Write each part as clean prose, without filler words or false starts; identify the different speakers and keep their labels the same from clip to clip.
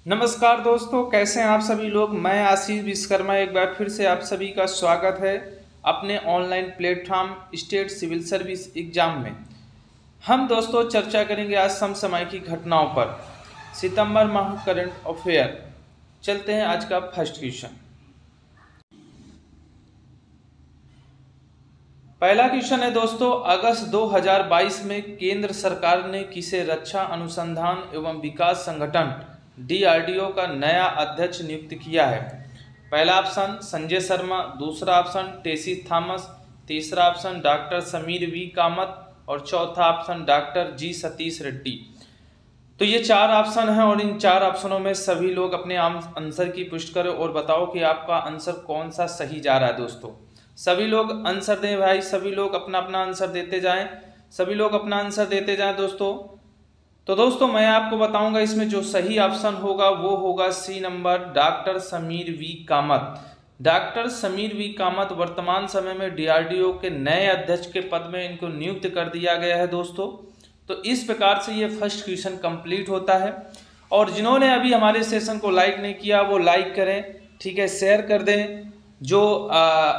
Speaker 1: नमस्कार दोस्तों, कैसे हैं आप सभी लोग। मैं आशीष विश्वकर्मा एक बार फिर से आप सभी का स्वागत है अपने online platform state civil service exam में। हम दोस्तों चर्चा करेंगे आज समसामयिक घटनाओं पर, सितंबर माह करंट अफेयर। चलते हैं आज का फर्स्ट क्वेश्चन। पहला क्वेश्चन है दोस्तों, अगस्त 2022 में केंद्र सरकार ने किसे रक्षा अनुसंधान एवं विकास संगठन DRDO का नया अध्यक्ष नियुक्त किया है। पहला ऑप्शन संजय शर्मा, दूसरा ऑप्शन टेसी थॉमस, तीसरा option doctor Sameer V Kamat और चौथा option doctor G Satish Reddy. तो ये चार ऑप्शन हैं और इन चार ऑप्शनों में सभी लोग अपने आंसर की पुष्टि करें और बताओ कि आपका आंसर कौन सा सही जा रहा है। दोस्तों सभी लोग आंसर दें भाई, सभी लोग अपना अपना आंसर देते जाएं, सभी लोग अपना आंसर देते जाएं दोस्तों। तो दोस्तों मैं आपको बताऊंगा इसमें जो सही ऑप्शन होगा वो होगा C number, doctor Sameer V Kamat. Doctor Sameer V Kamat वर्तमान समय में DRDO के नए अध्यक्ष के पद में इनको नियुक्त कर दिया गया है दोस्तों। तो इस प्रकार से ये फर्स्ट क्वेश्चन कंप्लीट होता है। और जिन्होंने अभी हमारे सेशन को लाइक नहीं किया वो लाइक करें, ठीक है, शेयर कर दें। जो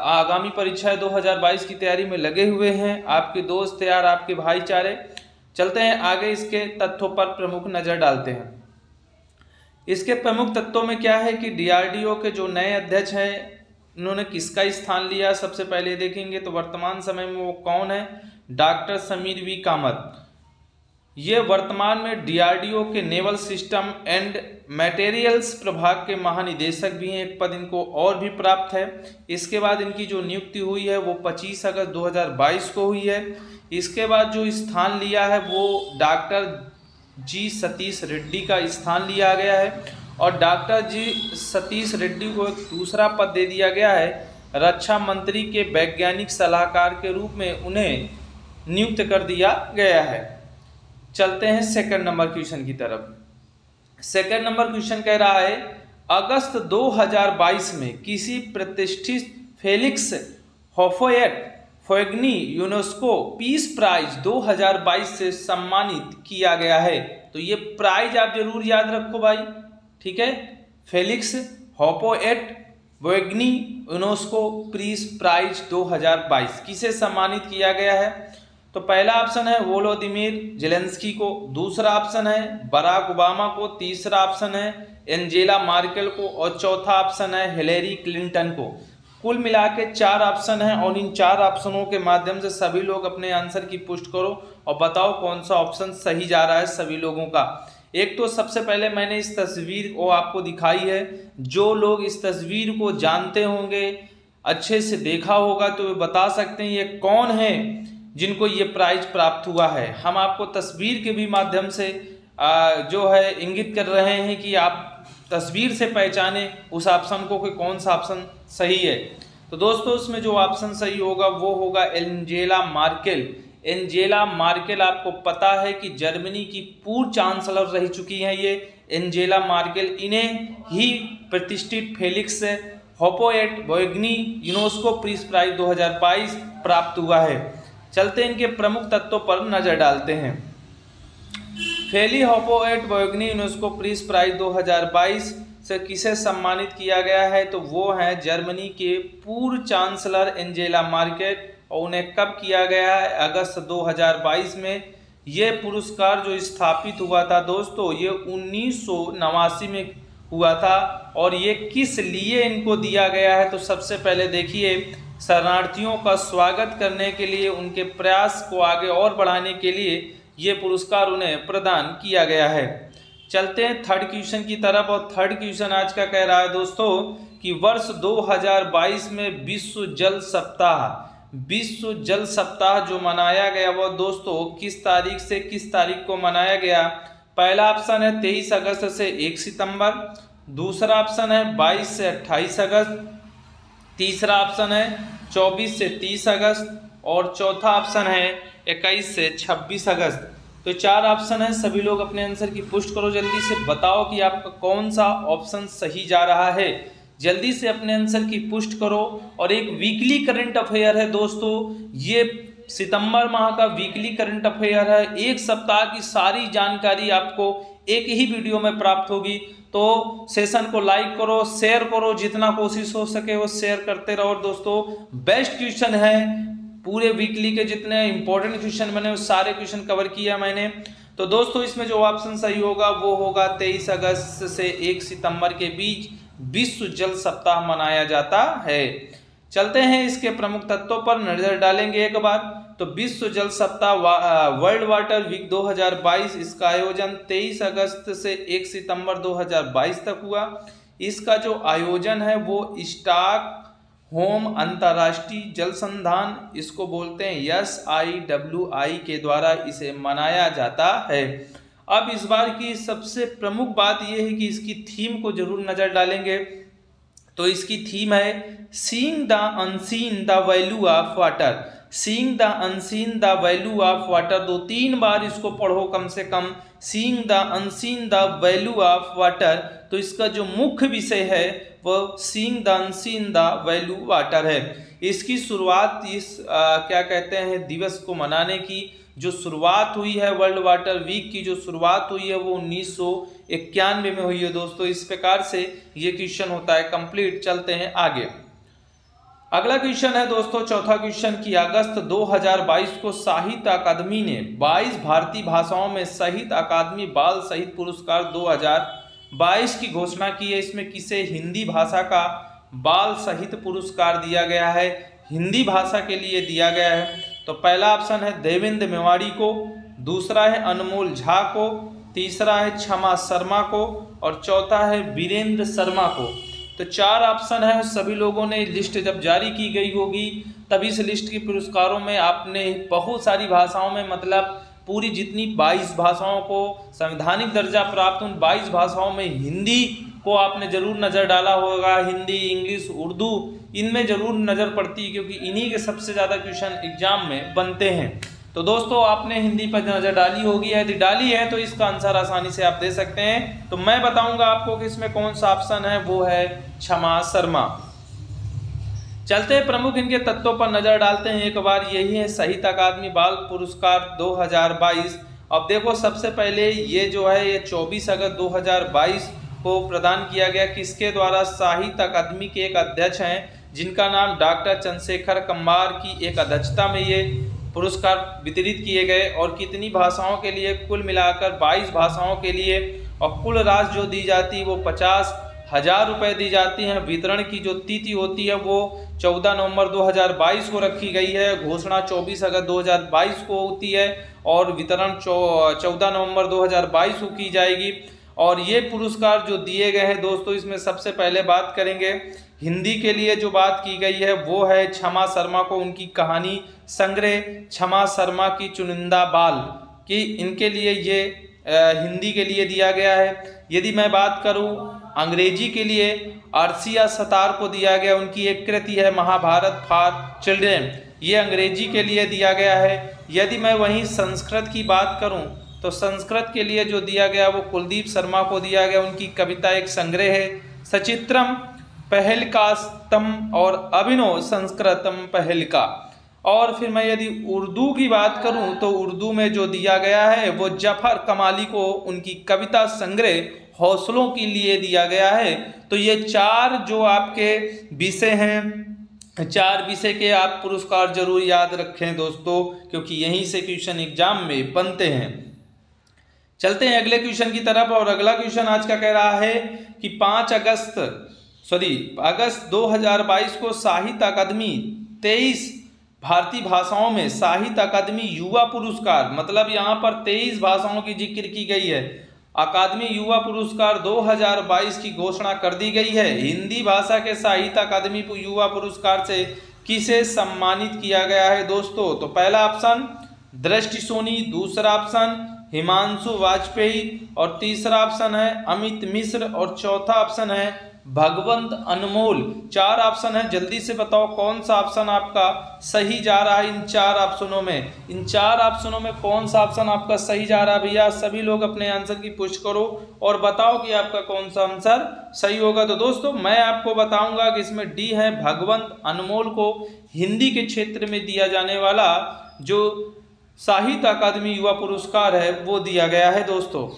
Speaker 1: आगामी परीक्षा 2022 की तैयारी में लगे हुए हैं, आपके दोस्त यार, आपके भाईचारे। चलते हैं आगे, इसके तथ्यों पर प्रमुख नजर डालते हैं। इसके प्रमुख तत्वों में क्या है कि DRDO के जो नए अध्यक्ष हैं उन्होंने किसका स्थान लिया, सबसे पहले देखेंगे तो वर्तमान समय में वो कौन है, डॉक्टर समीर वी कामत। ये वर्तमान में DRDO के नेवल सिस्टम एंड मटेरियल्स प्रभाग के महानिदेशक भी हैं, एक पद इनको और भी प्राप्त है। इसके बाद इनकी जो नियुक्ति हुई है वो 25 अगस्त 2022 को हुई है। इसके बाद जो स्थान लिया है वो डॉक्टर जी सतीश रेड्डी का स्थान लिया गया है और डॉक्टर जी सतीश रेड्डी को एक दूसरा पद दे दिया गया है, रक्षा मंत्री के वैज्ञानिक सलाहकार के रूप में उन्हें नियुक्त कर दिया गया है। चलते हैं सेकंड नंबर क्वेश्चन की तरफ। सेकंड नंबर क्वेश्चन कह रहा है, अगस्त 2022 में किसी प्रतिष्ठित फेलिक्स होफोएट-फाग्नी यूनेस्को पीस प्राइज 2022 से सम्मानित किया गया है। तो ये प्राइज आप जरूर याद रखो भाई, ठीक है। फेलिक्स होफोएट-फाग्नी यूनेस्को पीस प्राइज 2022 किसे सम्मानित किया गया है। तो पहला ऑप्शन है वोलोदिमीर जेलेंस्की को, दूसरा ऑप्शन है बराक ओबामा को, तीसरा ऑप्शन है एंजेला मार्केल को और चौथा ऑप्शन है हिलेरी क्लिंटन को। कुल मिला के चार ऑप्शन हैं और इन चार ऑप्शनों के माध्यम से सभी लोग अपने आंसर की पुष्टि करो और बताओ कौन सा ऑप्शन सही जा रहा है सभी लोगों का। एक तो सबसे पहले मैंने इस तस्वीर को आपको दिखाई है, जो लोग इस तस्वीर को जानते होंगे, अच्छे से देखा होगा तो वे बता सकते हैं ये कौन है जिनको ये प्राइज प्राप्त हुआ है। हम आपको तस्वीर के भी माध्यम से जो है इंगित कर रहे हैं कि आप तस्वीर से पहचाने उस ऑप्शन को कि कौन सा ऑप्शन सही है। तो दोस्तों इसमें जो ऑप्शन सही होगा वो होगा एंजेला मार्केल। एंजेला मार्केल आपको पता है कि जर्मनी की पूर्व चांसलर रह चुकी हैं ये एंजेला मार्केल। इन्हें ही प्रतिष्ठित फेलिक्स होफोएट-फाग्नी यूनेस्को पीस प्राइज 2022 प्राप्त हुआ है। चलते इनके प्रमुख तत्वों पर नजर डालते हैं। फेली होफोएट-फाग्नी यूनेस्को पीस प्राइज 2022 से किसे सम्मानित किया गया है, तो वो है जर्मनी के पूर्व चांसलर एंजेला मार्केल। और उन्हें कब किया गया है, अगस्त 2022 में। ये पुरस्कार जो स्थापित हुआ था दोस्तों ये 1989 में हुआ था। और ये किस लिए इनको दिया गया है, तो सबसे पहले देखिए शरणार्थियों का स्वागत करने के लिए, उनके प्रयास को आगे और बढ़ाने के लिए ये पुरस्कार उन्हें प्रदान किया गया है। चलते हैं थर्ड क्वेश्चन की तरफ और थर्ड क्वेश्चन आज का कह रहा है दोस्तों कि वर्ष 2022 में विश्व जल सप्ताह जो मनाया गया वो दोस्तों किस तारीख से किस तारीख को मनाया गया। पहला ऑप्शन है 23 अगस्त से 1 सितंबर, दूसरा ऑप्शन है 22 से 28 अगस्त, तीसरा ऑप्शन है 24 से 30 अगस्त और चौथा ऑप्शन है 21 से 26 अगस्त। तो चार ऑप्शन है, सभी लोग अपने आंसर की पुष्टि करो, जल्दी से बताओ कि आपका कौन सा ऑप्शन सही जा रहा है। जल्दी से अपने आंसर की पुष्टि करो। और एक वीकली करंट अफेयर है दोस्तों, ये सितंबर माह का वीकली करंट अफेयर है। एक सप्ताह की सारी जानकारी आपको एक ही वीडियो में प्राप्त होगी। तो सेशन को लाइक करो, शेयर करो, जितना कोशिश हो सके वो शेयर करते रहो। दोस्तों बेस्ट क्वेश्चन है, पूरे वीकली के जितने इंपॉर्टेंट क्वेश्चन बने उस सारे क्वेश्चन कवर किया मैंने। तो दोस्तों इसमें जो ऑप्शन सही होगा वो होगा 23 अगस्त से 1 सितंबर के बीच विश्व जल सप्ताह मनाया जाता है। चलते हैं इसके प्रमुख तत्वों पर नजर डालेंगे एक बार। तो विश्व जल सप्ताह वर्ल्ड वाटर वीक 2022, इसका आयोजन 23 अगस्त से 1 सितंबर 2022 तक हुआ। इसका जो आयोजन है वो स्टॉक होम अंतर्राष्ट्रीय जल संधान, इसको बोलते हैं SIWI के द्वारा इसे मनाया जाता है। अब इस बार की सबसे प्रमुख बात यह है कि इसकी थीम को जरूर नजर डालेंगे। तो इसकी थीम है seeing the unseen the value of water. Seeing the unseen the value of water, 2-3 बार इसको पढ़ो कम से कम। Seeing the unseen the value of water, तो इसका जो मुख्य विषय है वो seeing the unseen the value water है। इसकी शुरुआत इस क्या कहते हैं दिवस को मनाने की जो शुरुआत हुई है, वर्ल्ड वाटर वीक की जो शुरुआत हुई है वो 1991 में हुई है। दोस्तों इस प्रकार से ये क्वेश्चन होता है कंप्लीट। चलते हैं आगे। अगला क्वेश्चन है दोस्तों, चौथा क्वेश्चन कि अगस्त 2022 को साहित्य अकादमी ने 22 भारतीय भाषाओं में साहित्य अकादमी बाल साहित्य पुरस्कार 2022 की घोषणा की है। इसमें किसे हिंदी भाषा का बाल साहित्य पुरस्कार दिया गया है? हिंदी भाषा के लिए दिया गया है। तो पहला ऑप्शन है देवेंद्र मेवाड़ी को, दूसरा है अनमोल झा को, तीसरा है क्षमा शर्मा को और चौथा है वीरेंद्र शर्मा को। तो 4 ऑप्शन है। सभी लोगों ने लिस्ट जब जारी की गई होगी तब इस लिस्ट के पुरस्कारों में आपने बहुत सारी भाषाओं में, मतलब पूरी जितनी 22 भाषाओं को संवैधानिक दर्जा प्राप्त, उन 22 भाषाओं में हिंदी को आपने जरूर नज़र डाला होगा। हिंदी, इंग्लिश, उर्दू, इनमें जरूर नज़र पड़ती है क्योंकि इन्हीं के सबसे ज़्यादा क्वेश्चन एग्जाम में बनते हैं। तो दोस्तों आपने हिंदी पर नज़र डाली होगी, यदि डाली है तो इसका आंसर आसानी से आप दे सकते हैं। तो मैं बताऊंगा आपको कि इसमें कौन सा ऑप्शन है, वो है क्षमा शर्मा। चलते हैं प्रमुख इनके तत्वों पर नजर डालते हैं एक बार। यही है साहित्य अकादमी बाल पुरस्कार 2022। अब देखो सबसे पहले ये जो है ये 24 अगस्त 2022 को प्रदान किया गया। किसके द्वारा? साहित्य अकादमी के एक अध्यक्ष हैं जिनका नाम डॉक्टर चंद्रशेखर कंबार की एक अध्यक्षता में ये पुरस्कार वितरित किए गए। और कितनी भाषाओं के लिए? कुल मिलाकर 22 भाषाओं के लिए। और कुल राशि जो दी जाती है वो 50,000 रुपये दी जाती हैं। वितरण की जो तिथि होती है वो 14 नवंबर 2022 को रखी गई है। घोषणा 24 अगस्त 2022 को होती है और वितरण 14 नवंबर 2022 को की जाएगी। और ये पुरस्कार जो दिए गए हैं दोस्तों, इसमें सबसे पहले बात करेंगे हिंदी के लिए जो बात की गई है वो है क्षमा शर्मा को, उनकी कहानी संग्रह क्षमा शर्मा की चुनिंदा बाल कि इनके लिए ये हिंदी के लिए दिया गया है। यदि मैं बात करूं अंग्रेजी के लिए अर्शिया सतार को दिया गया, उनकी एक कृति है महाभारत फॉर चिल्ड्रेन, ये अंग्रेजी के लिए दिया गया है। यदि मैं वहीं संस्कृत की बात करूं तो संस्कृत के लिए जो दिया गया वो कुलदीप शर्मा को दिया गया, उनकी कविता एक संग्रह है सचित्रम पहलकास्तम और अभिनव संस्कृतम पहलका। और फिर मैं यदि उर्दू की बात करूं तो उर्दू में जो दिया गया है वो जफर कमाली को उनकी कविता संग्रह हौसलों के लिए दिया गया है। तो ये 4 जो आपके विषय हैं, 4 विषय के आप पुरस्कार जरूर याद रखें दोस्तों, क्योंकि यहीं से क्वेश्चन एग्जाम में बनते हैं। चलते हैं अगले क्वेश्चन की तरफ। और अगला क्वेश्चन आज का कह रहा है कि 5 अगस्त 2022 को साहित्य अकादमी 23 भारतीय भाषाओं में साहित्य अकादमी युवा पुरस्कार, मतलब यहाँ पर 23 भाषाओं की जिक्र की गई है, अकादमी युवा पुरस्कार 2022 की घोषणा कर दी गई है। हिंदी भाषा के साहित्य अकादमी युवा पुरस्कार से किसे सम्मानित किया गया है दोस्तों? तो पहला ऑप्शन दृष्टि सोनी, दूसरा ऑप्शन हिमांशु वाजपेयी और तीसरा ऑप्शन है अमित मिश्र और चौथा ऑप्शन है भगवंत अनमोल। 4 ऑप्शन है, जल्दी से बताओ कौन सा ऑप्शन आपका सही जा रहा है इन 4 ऑप्शनों में? इन 4 ऑप्शनों में कौन सा ऑप्शन आपका सही जा रहा है भैया? सभी लोग अपने आंसर की पुष्टि करो और बताओ कि आपका कौन सा आंसर सही होगा। तो दोस्तों मैं आपको बताऊंगा कि इसमें डी है, भगवंत अनमोल को हिंदी के क्षेत्र में दिया जाने वाला जो साहित्य अकादमी युवा पुरस्कार है वो दिया गया है दोस्तों।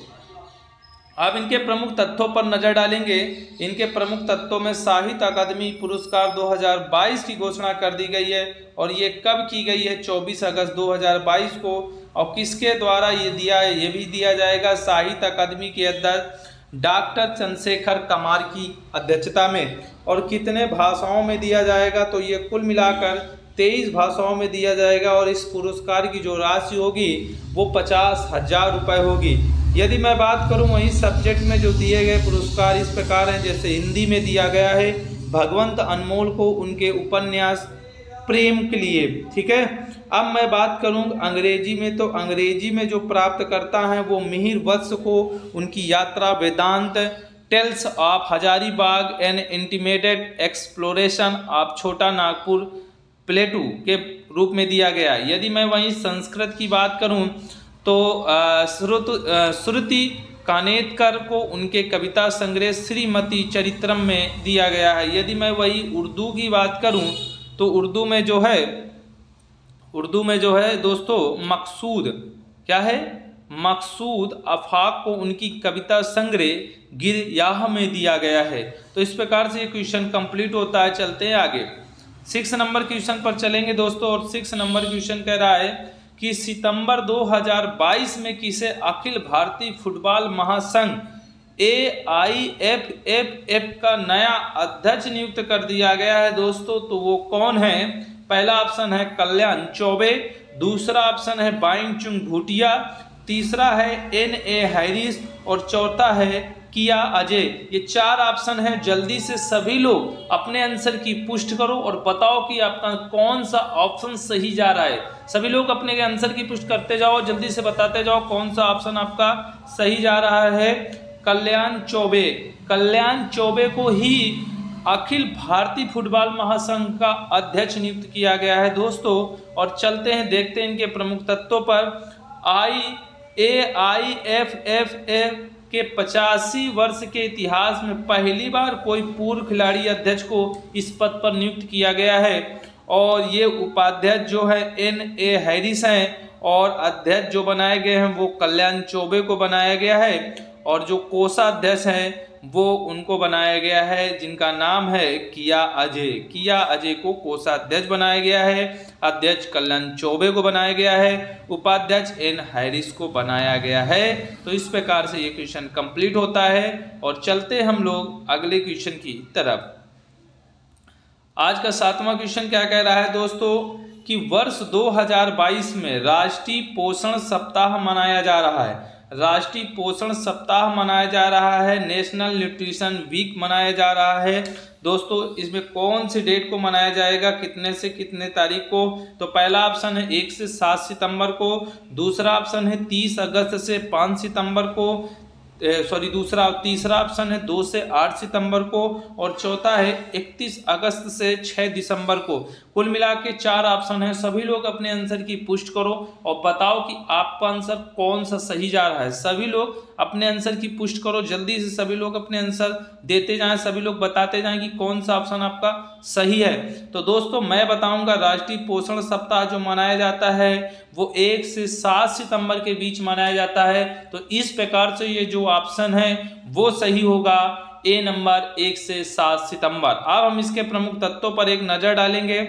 Speaker 1: अब इनके प्रमुख तथ्यों पर नजर डालेंगे। इनके प्रमुख तथ्यों में साहित्य अकादमी पुरस्कार 2022 की घोषणा कर दी गई है और ये कब की गई है, 24 अगस्त 2022 को। और किसके द्वारा ये दिया है, ये भी दिया जाएगा साहित्य अकादमी के अध्यक्ष डॉक्टर चंद्रशेखर कमार की अध्यक्षता में। और कितने भाषाओं में दिया जाएगा, तो ये कुल मिलाकर 23 भाषाओं में दिया जाएगा। और इस पुरस्कार की जो राशि होगी वो 50,000 रुपये होगी। यदि मैं बात करूं वहीं सब्जेक्ट में जो दिए गए पुरस्कार इस प्रकार हैं, जैसे हिंदी में दिया गया है भगवंत अनमोल को उनके उपन्यास प्रेम के लिए, ठीक है। अब मैं बात करूं अंग्रेजी में, तो अंग्रेजी में जो प्राप्त करता है वो मिहिर वत्स को उनकी यात्रा Vedant tales of Hazaribagh an intimated exploration of Chota Nagpur प्लेटू के रूप में दिया गया। यदि मैं वहीं संस्कृत की बात करूं तो श्रुति कानेतकर को उनके कविता संग्रह श्रीमती चरित्रम में दिया गया है। यदि मैं वही उर्दू की बात करूं तो उर्दू में जो है दोस्तों मकसूद क्या है, मकसूद आफाक को उनकी कविता संग्रह गिरयाह में दिया गया है। तो इस प्रकार से ये क्वेश्चन कंप्लीट होता है। चलते हैं आगे 6 नंबर क्वेश्चन पर चलेंगे दोस्तों। और 6 नंबर क्वेश्चन कह रहा है कि सितंबर 2022 में किसे अखिल भारतीय फुटबॉल महासंघ AIFFF का नया अध्यक्ष नियुक्त कर दिया गया है दोस्तों। तो वो कौन है? पहला ऑप्शन है कल्याण चौबे, दूसरा ऑप्शन है बाइंग चुंग भूटिया, तीसरा है NA हैरिस और चौथा है किया अजय। ये 4 ऑप्शन है। जल्दी से सभी लोग अपने आंसर की पुष्टि करो और बताओ कि आपका कौन सा ऑप्शन सही जा रहा है। सभी लोग अपने आंसर की पुष्टि करते जाओ, जल्दी से बताते जाओ कौन सा ऑप्शन आपका सही जा रहा है। कल्याण चौबे, कल्याण चौबे को ही अखिल भारतीय फुटबॉल महासंघ का अध्यक्ष नियुक्त किया गया है दोस्तों। और चलते हैं देखते हैं इनके प्रमुख तत्वों पर। AIFFF के 85 वर्ष के इतिहास में पहली बार कोई पूर्व खिलाड़ी अध्यक्ष को इस पद पर नियुक्त किया गया है। और ये उपाध्यक्ष जो है NA हैरिस हैं और अध्यक्ष जो बनाए गए हैं वो कल्याण चौबे को बनाया गया है। और जो कोषाध्यक्ष हैं वो उनको बनाया गया है जिनका नाम है किया अजय। किया अजय को कोषाध्यक्ष बनाया गया है, अध्यक्ष कल्याण चौबे को बनाया गया है, उपाध्यक्ष N हैरिस को बनाया गया है। तो इस प्रकार से ये क्वेश्चन कंप्लीट होता है। और चलते हम लोग अगले क्वेश्चन की तरफ। आज का 7वां क्वेश्चन क्या कह रहा है दोस्तों कि वर्ष 2022 में राष्ट्रीय पोषण सप्ताह मनाया जा रहा है। राष्ट्रीय पोषण सप्ताह मनाया जा रहा है, नेशनल न्यूट्रिशन वीक मनाया जा रहा है दोस्तों। इसमें कौन सी डेट को मनाया जाएगा, कितने से कितने तारीख को? तो पहला ऑप्शन है 1 से 7 सितंबर को, दूसरा ऑप्शन है 30 अगस्त से 5 सितंबर को, तीसरा ऑप्शन है 2 से 8 सितंबर को और चौथा है 31 अगस्त से 6 दिसंबर को। कुल मिला के 4 ऑप्शन है। सभी लोग अपने आंसर की पुष्टि करो और बताओ कि आपका आंसर कौन सा सही जा रहा है। सभी लोग अपने आंसर की पुष्टि करो, जल्दी से सभी लोग अपने आंसर देते जाएं, सभी लोग बताते जाएं कि कौन सा ऑप्शन आपका सही है। तो दोस्तों मैं बताऊंगा राष्ट्रीय पोषण सप्ताह जो मनाया जाता है वो 1 से 7 सितंबर के बीच मनाया जाता है। तो इस प्रकार से ये जो ऑप्शन है वो सही होगा, ए नंबर 1 से 7 सितंबर। अब हम इसके प्रमुख तत्वों पर एक नजर डालेंगे।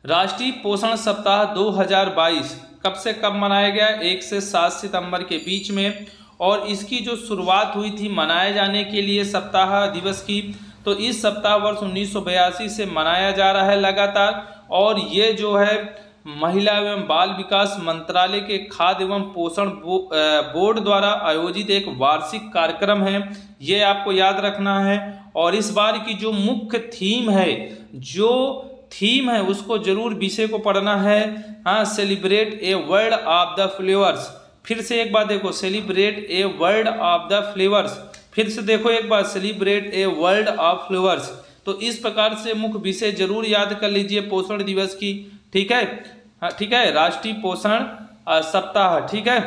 Speaker 1: राष्ट्रीय पोषण सप्ताह 2022 कब से कब मनाया गया? 1 से 7 सितंबर के बीच में। और इसकी जो शुरुआत हुई थी मनाए जाने के लिए सप्ताह दिवस की, तो इस सप्ताह वर्ष 1982 से मनाया जा रहा है लगातार। और ये जो है महिला एवं बाल विकास मंत्रालय के खाद्य एवं पोषण बोर्ड द्वारा आयोजित एक वार्षिक कार्यक्रम है, ये आपको याद रखना है। और इस बार की जो मुख्य थीम है उसको जरूर विषय को पढ़ना है। हाँ, celebrate a world of the flavours. फिर से एक बार देखो, celebrate a world of the flavours. फिर से देखो एक बार, celebrate a world of flavours. तो इस प्रकार से मुख्य विषय जरूर याद कर लीजिए पोषण दिवस की, ठीक है। हाँ ठीक है, राष्ट्रीय पोषण सप्ताह, ठीक है।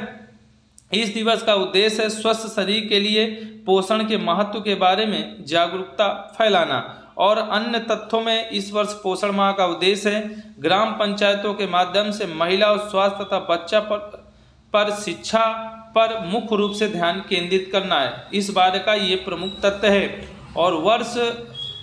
Speaker 1: इस दिवस का उद्देश्य है स्वस्थ शरीर के लिए पोषण के महत्व के बारे में जागरूकता फैलाना। और अन्य तथ्यों में इस वर्ष पोषण माह का उद्देश्य है ग्राम पंचायतों के माध्यम से महिला और स्वास्थ्य तथा बच्चा पर शिक्षा पर मुख्य रूप से ध्यान केंद्रित करना है। इस बार का ये प्रमुख तथ्य है। और वर्ष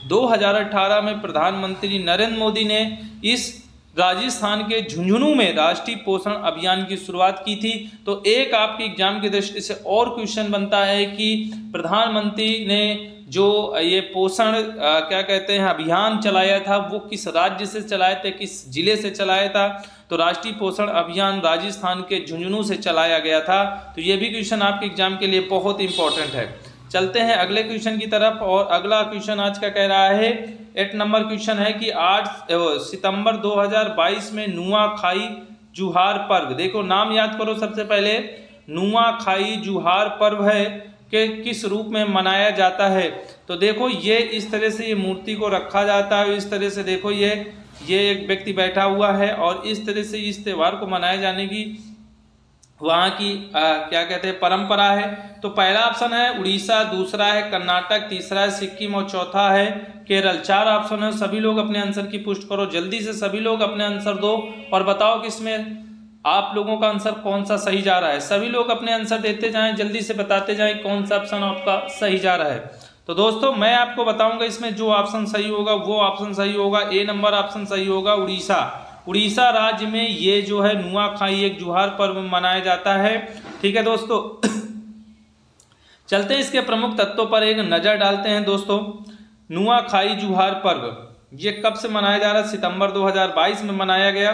Speaker 1: 2018 में प्रधानमंत्री नरेंद्र मोदी ने इस राजस्थान के झुंझुनू में राष्ट्रीय पोषण अभियान की शुरुआत की थी। तो एक आपके एग्जाम की दृष्टि से और क्वेश्चन बनता है कि प्रधानमंत्री ने जो ये पोषण क्या कहते हैं अभियान चलाया था वो किस राज्य से चलाया था, किस जिले से चलाया था। तो राष्ट्रीय पोषण अभियान राजस्थान के झुंझुनू से चलाया गया था। तो ये भी क्वेश्चन आपके एग्जाम के लिए बहुत इंपॉर्टेंट है। चलते हैं अगले क्वेश्चन की तरफ। और अगला क्वेश्चन आज का कह रहा है 8 नंबर क्वेश्चन है कि 8 सितंबर 2022 में नुआखाई जुहार पर्व, देखो नाम याद करो सबसे पहले, नुआखाई जुहार पर्व है कि किस रूप में मनाया जाता है। तो देखो ये इस तरह से ये मूर्ति को रखा जाता है, इस तरह से देखो ये एक व्यक्ति बैठा हुआ है और इस तरह से इस त्यौहार को मनाए जाने की वहाँ की क्या कहते हैं परंपरा है। तो पहला ऑप्शन है उड़ीसा, दूसरा है कर्नाटक, तीसरा है सिक्किम और चौथा है केरल। 4 ऑप्शन है। सभी लोग अपने आंसर की पुष्टि करो जल्दी से, सभी लोग अपने आंसर दो और बताओ कि इसमें आप लोगों का आंसर कौन सा सही जा रहा है। सभी लोग अपने आंसर देते जाएं, जल्दी से बताते जाएं कौन सा ऑप्शन आपका सही जा रहा है। तो दोस्तों मैं आपको बताऊंगा इसमें जो ऑप्शन सही होगा वो ऑप्शन सही होगा। ए नंबर ऑप्शन सही होगा उड़ीसा। उड़ीसा राज्य में ये जो है नुआखाई एक जुहार पर्व मनाया जाता है। ठीक है दोस्तों चलते हैं इसके प्रमुख तत्वों पर एक नजर डालते हैं। दोस्तों नुआखाई जुहार पर्व ये कब से मनाया जा रहा है? सितंबर 2022 में मनाया गया।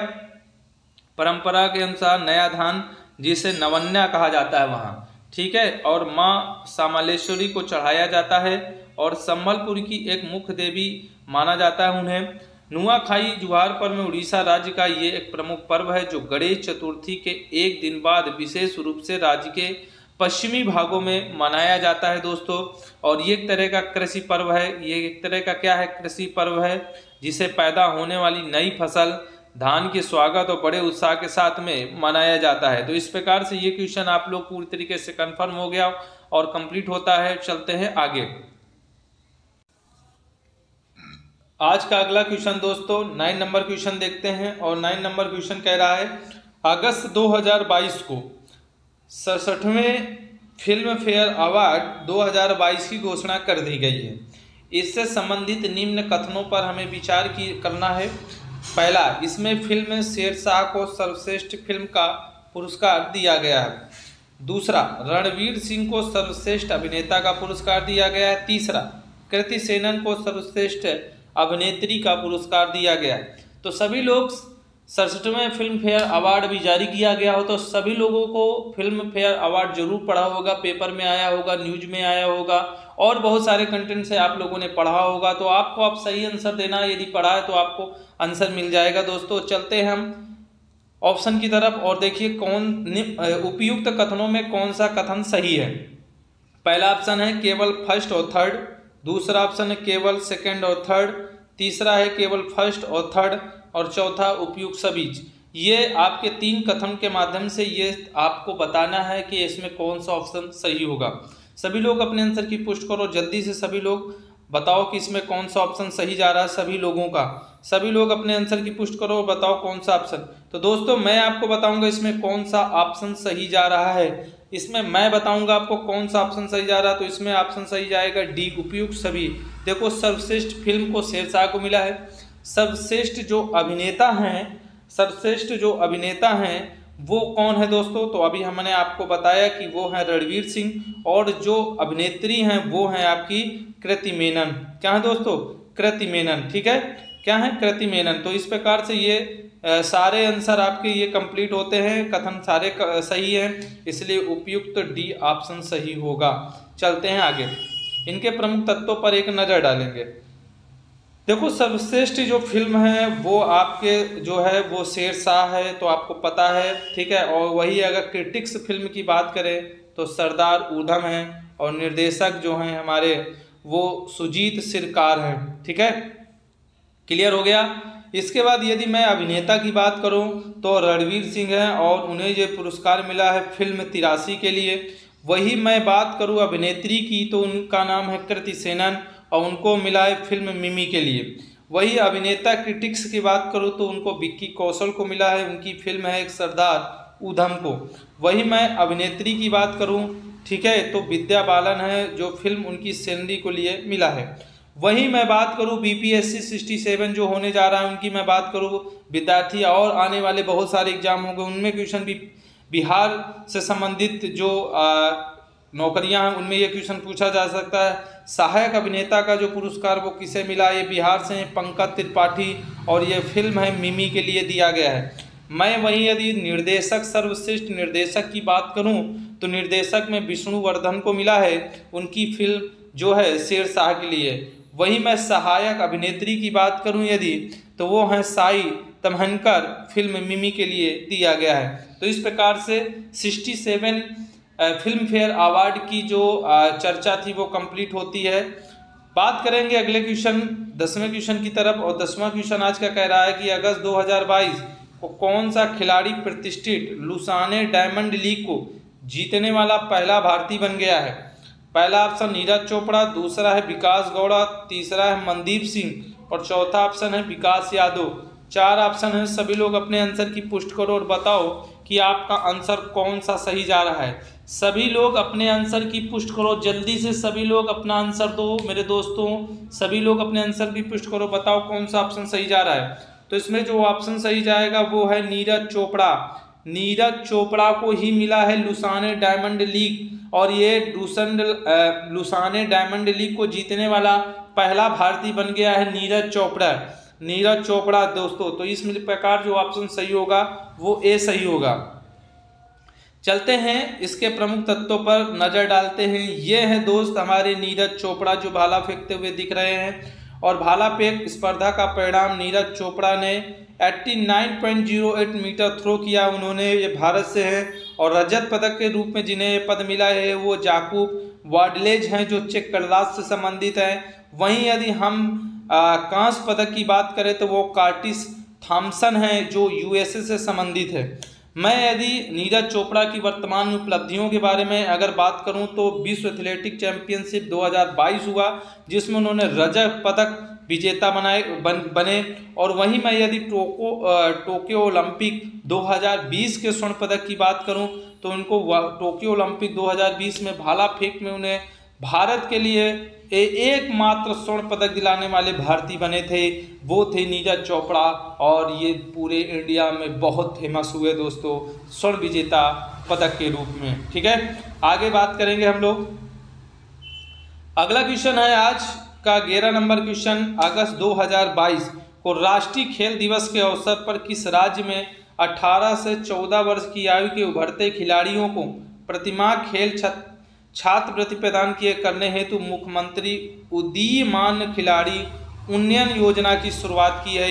Speaker 1: परंपरा के अनुसार नया धान जिसे नवन्या कहा जाता है वहाँ, ठीक है, और माँ सामलेश्वरी को चढ़ाया जाता है और संबलपुर की एक मुख्य देवी माना जाता है उन्हें। नुआखाई जुहार पर्व में उड़ीसा राज्य का ये एक प्रमुख पर्व है जो गणेश चतुर्थी के एक दिन बाद विशेष रूप से राज्य के पश्चिमी भागों में मनाया जाता है दोस्तों। और ये एक तरह का कृषि पर्व है, ये एक तरह का क्या है कृषि पर्व है जिसे पैदा होने वाली नई फसल धान के स्वागत और बड़े उत्साह के साथ में मनाया जाता है। तो इस प्रकार से ये क्वेश्चन आप लोग पूरी तरीके से कंफर्म हो गया और कंप्लीट होता है। चलते हैं आगे। आज का अगला क्वेश्चन दोस्तों 9 नंबर क्वेश्चन देखते हैं। और 9 नंबर क्वेश्चन कह रहा है अगस्त 2022 को 67वें फिल्म फेयर अवार्ड 2022 की घोषणा कर दी गई है। इससे संबंधित निम्न कथनों पर हमें विचार करना है। पहला, इसमें फिल्म शेरशाह को सर्वश्रेष्ठ फिल्म का पुरस्कार दिया गया है। दूसरा, रणवीर सिंह को सर्वश्रेष्ठ अभिनेता का पुरस्कार दिया गया है। तीसरा, कृति सेनन को सर्वश्रेष्ठ अभिनेत्री का पुरस्कार दिया गया। तो सभी लोग 67वें फिल्म फेयर अवार्ड भी जारी किया गया हो तो सभी लोगों को फिल्म फेयर अवार्ड जरूर पढ़ा होगा, पेपर में आया होगा, न्यूज में आया होगा और बहुत सारे कंटेंट से आप लोगों ने पढ़ा होगा। तो आपको आप सही आंसर देना, यदि पढ़ा है तो आपको आंसर मिल जाएगा। दोस्तों चलते हैं हम ऑप्शन की तरफ और देखिए कौन उपयुक्त कथनों में कौन सा कथन सही है। पहला ऑप्शन है केवल फर्स्ट और थर्ड, दूसरा ऑप्शन है केवल सेकंड और थर्ड, तीसरा है केवल फर्स्ट और थर्ड और चौथा उपयुक्त सभी। ये आपके 3 कथन के माध्यम से ये आपको बताना है कि इसमें कौन सा ऑप्शन सही होगा। सभी लोग अपने आंसर की पुष्टि करो जल्दी से, सभी लोग बताओ कि इसमें कौन सा ऑप्शन सही जा रहा है। सभी लोगों का, सभी लोग अपने आंसर की पुष्टि करो और बताओ कौन सा ऑप्शन। तो दोस्तों मैं आपको बताऊंगा इसमें कौन सा ऑप्शन सही जा रहा है। इसमें मैं बताऊंगा आपको कौन सा ऑप्शन सही जा रहा है। तो इसमें ऑप्शन सही जाएगा डी, उपयुक्त सभी। देखो सर्वश्रेष्ठ फिल्म को शेरशाह को मिला है। सर्वश्रेष्ठ जो अभिनेता हैं वो कौन है दोस्तों? तो अभी हमने आपको बताया कि वो है रणवीर सिंह और जो अभिनेत्री हैं वो हैं आपकी कृति मेनन। क्या है दोस्तों? कृति मेनन, ठीक है, क्या है? कृति मेनन। तो इस प्रकार से ये सारे आंसर आपके ये कंप्लीट होते हैं, कथन सारे सही हैं, इसलिए उपयुक्त डी ऑप्शन सही होगा। चलते हैं आगे, इनके प्रमुख तत्वों पर एक नज़र डालेंगे। देखो सर्वश्रेष्ठ जो फिल्म है वो आपके जो है वो शेरशाह है, तो आपको पता है, ठीक है। और वही अगर क्रिटिक्स फिल्म की बात करें तो सरदार ऊधम है और निर्देशक जो हैं हमारे वो सुजीत सिरकार हैं, ठीक है, क्लियर हो गया। इसके बाद यदि मैं अभिनेता की बात करूं तो रणवीर सिंह है और उन्हें जो पुरस्कार मिला है फिल्म 83 के लिए। वही मैं बात करूं अभिनेत्री की तो उनका नाम है कृति सेनन और उनको मिला है फिल्म मिमी के लिए। वही अभिनेता क्रिटिक्स की बात करूँ तो उनको विक्की कौशल को मिला है, उनकी फिल्म है एक सरदार उधम को। वही मैं अभिनेत्री की बात करूँ, ठीक है, तो विद्या बालन है जो फिल्म उनकी सैलरी को लिए मिला है। वही मैं बात करूँ BPSC 67 जो होने जा रहा है उनकी मैं बात करूँ, विद्यार्थी और आने वाले बहुत सारे एग्जाम होंगे उनमें क्वेश्चन भी बिहार से संबंधित जो नौकरियां हैं उनमें ये क्वेश्चन पूछा जा सकता है। सहायक अभिनेता का जो पुरस्कार वो किसे मिला, ये बिहार से पंकज त्रिपाठी और ये फिल्म है मिमी के लिए दिया गया है। मैं वहीं यदि निर्देशक सर्वश्रेष्ठ निर्देशक की बात करूं तो निर्देशक में विष्णुवर्धन को मिला है, उनकी फिल्म जो है शेरशाह के लिए। वही मैं सहायक अभिनेत्री की बात करूं यदि तो वो हैं साई तमहनकर, फिल्म मिमी के लिए दिया गया है। तो इस प्रकार से 67 फिल्म फेयर अवार्ड की जो चर्चा थी वो कंप्लीट होती है। बात करेंगे अगले क्वेश्चन 10वें क्वेश्चन की तरफ, और 10वां क्वेश्चन आज का कह रहा है कि अगस्त 2022 को कौन सा खिलाड़ी प्रतिष्ठित लुसाने डायमंड लीग को जीतने वाला पहला भारतीय बन गया है। पहला ऑप्शन नीरज चोपड़ा, दूसरा है विकास गौड़ा, तीसरा है मनदीप सिंह और चौथा ऑप्शन है विकास यादव। 4 ऑप्शन है, सभी लोग अपने आंसर की पुष्टि करो और बताओ कि आपका आंसर कौन सा सही जा रहा है। सभी लोग अपने आंसर की पुष्टि करो, जल्दी से सभी लोग अपना आंसर दो मेरे दोस्तों, सभी लोग अपने आंसर की पुष्टि करो, बताओ कौन सा ऑप्शन सही जा रहा है। तो इसमें जो ऑप्शन सही जाएगा वो है नीरज चोपड़ा। नीरज चोपड़ा को ही मिला है लुसाने डायमंड लीग, और ये लुसाने डायमंड लीग को जीतने वाला पहला भारतीय बन गया है नीरज चोपड़ा। नीरज चोपड़ा दोस्तों, तो इस प्रकार जो ऑप्शन सही होगा वो ए सही होगा। चलते हैं इसके प्रमुख तत्वों पर नजर डालते हैं। ये है दोस्त हमारे नीरज चोपड़ा जो भाला फेंकते हुए दिख रहे हैं, और भाला फेंक स्पर्धा का परिणाम नीरज चोपड़ा ने 89.08 मीटर थ्रो किया, उन्होंने ये भारत से हैं। और रजत पदक के रूप में जिन्हें ये पद मिला है वो जाकूब वाडलेज हैं जो चेक गणराज्य से संबंधित हैं। वहीं यदि हम कांस्य पदक की बात करें तो वो कार्टिस थॉमसन हैं जो USA से संबंधित है। मैं यदि नीरज चोपड़ा की वर्तमान उपलब्धियों के बारे में अगर बात करूं तो विश्व एथलेटिक चैंपियनशिप 2022 हुआ जिसमें उन्होंने रजत पदक विजेता बने। और वहीं मैं यदि टोक्यो ओलंपिक 2020 के स्वर्ण पदक की बात करूं तो उनको टोक्यो ओलंपिक 2020 में भाला फेंक में उन्हें भारत के लिए एकमात्र स्वर्ण पदक दिलाने वाले भारतीय बने थे, वो थे नीरज चोपड़ा। और ये पूरे इंडिया में बहुत फेमस हुए दोस्तों स्वर्ण विजेता पदक के रूप में। ठीक है, आगे बात करेंगे हम लोग। अगला क्वेश्चन है आज का 11 नंबर क्वेश्चन। अगस्त 2022 को राष्ट्रीय खेल दिवस के अवसर पर किस राज्य में 18 से 14 वर्ष की आयु के उभरते खिलाड़ियों को प्रतिमाह खेल छात्रवृत्ति प्रदान किए करने हेतु मुख्यमंत्री उदीयमान खिलाड़ी उन्नयन योजना की शुरुआत की है।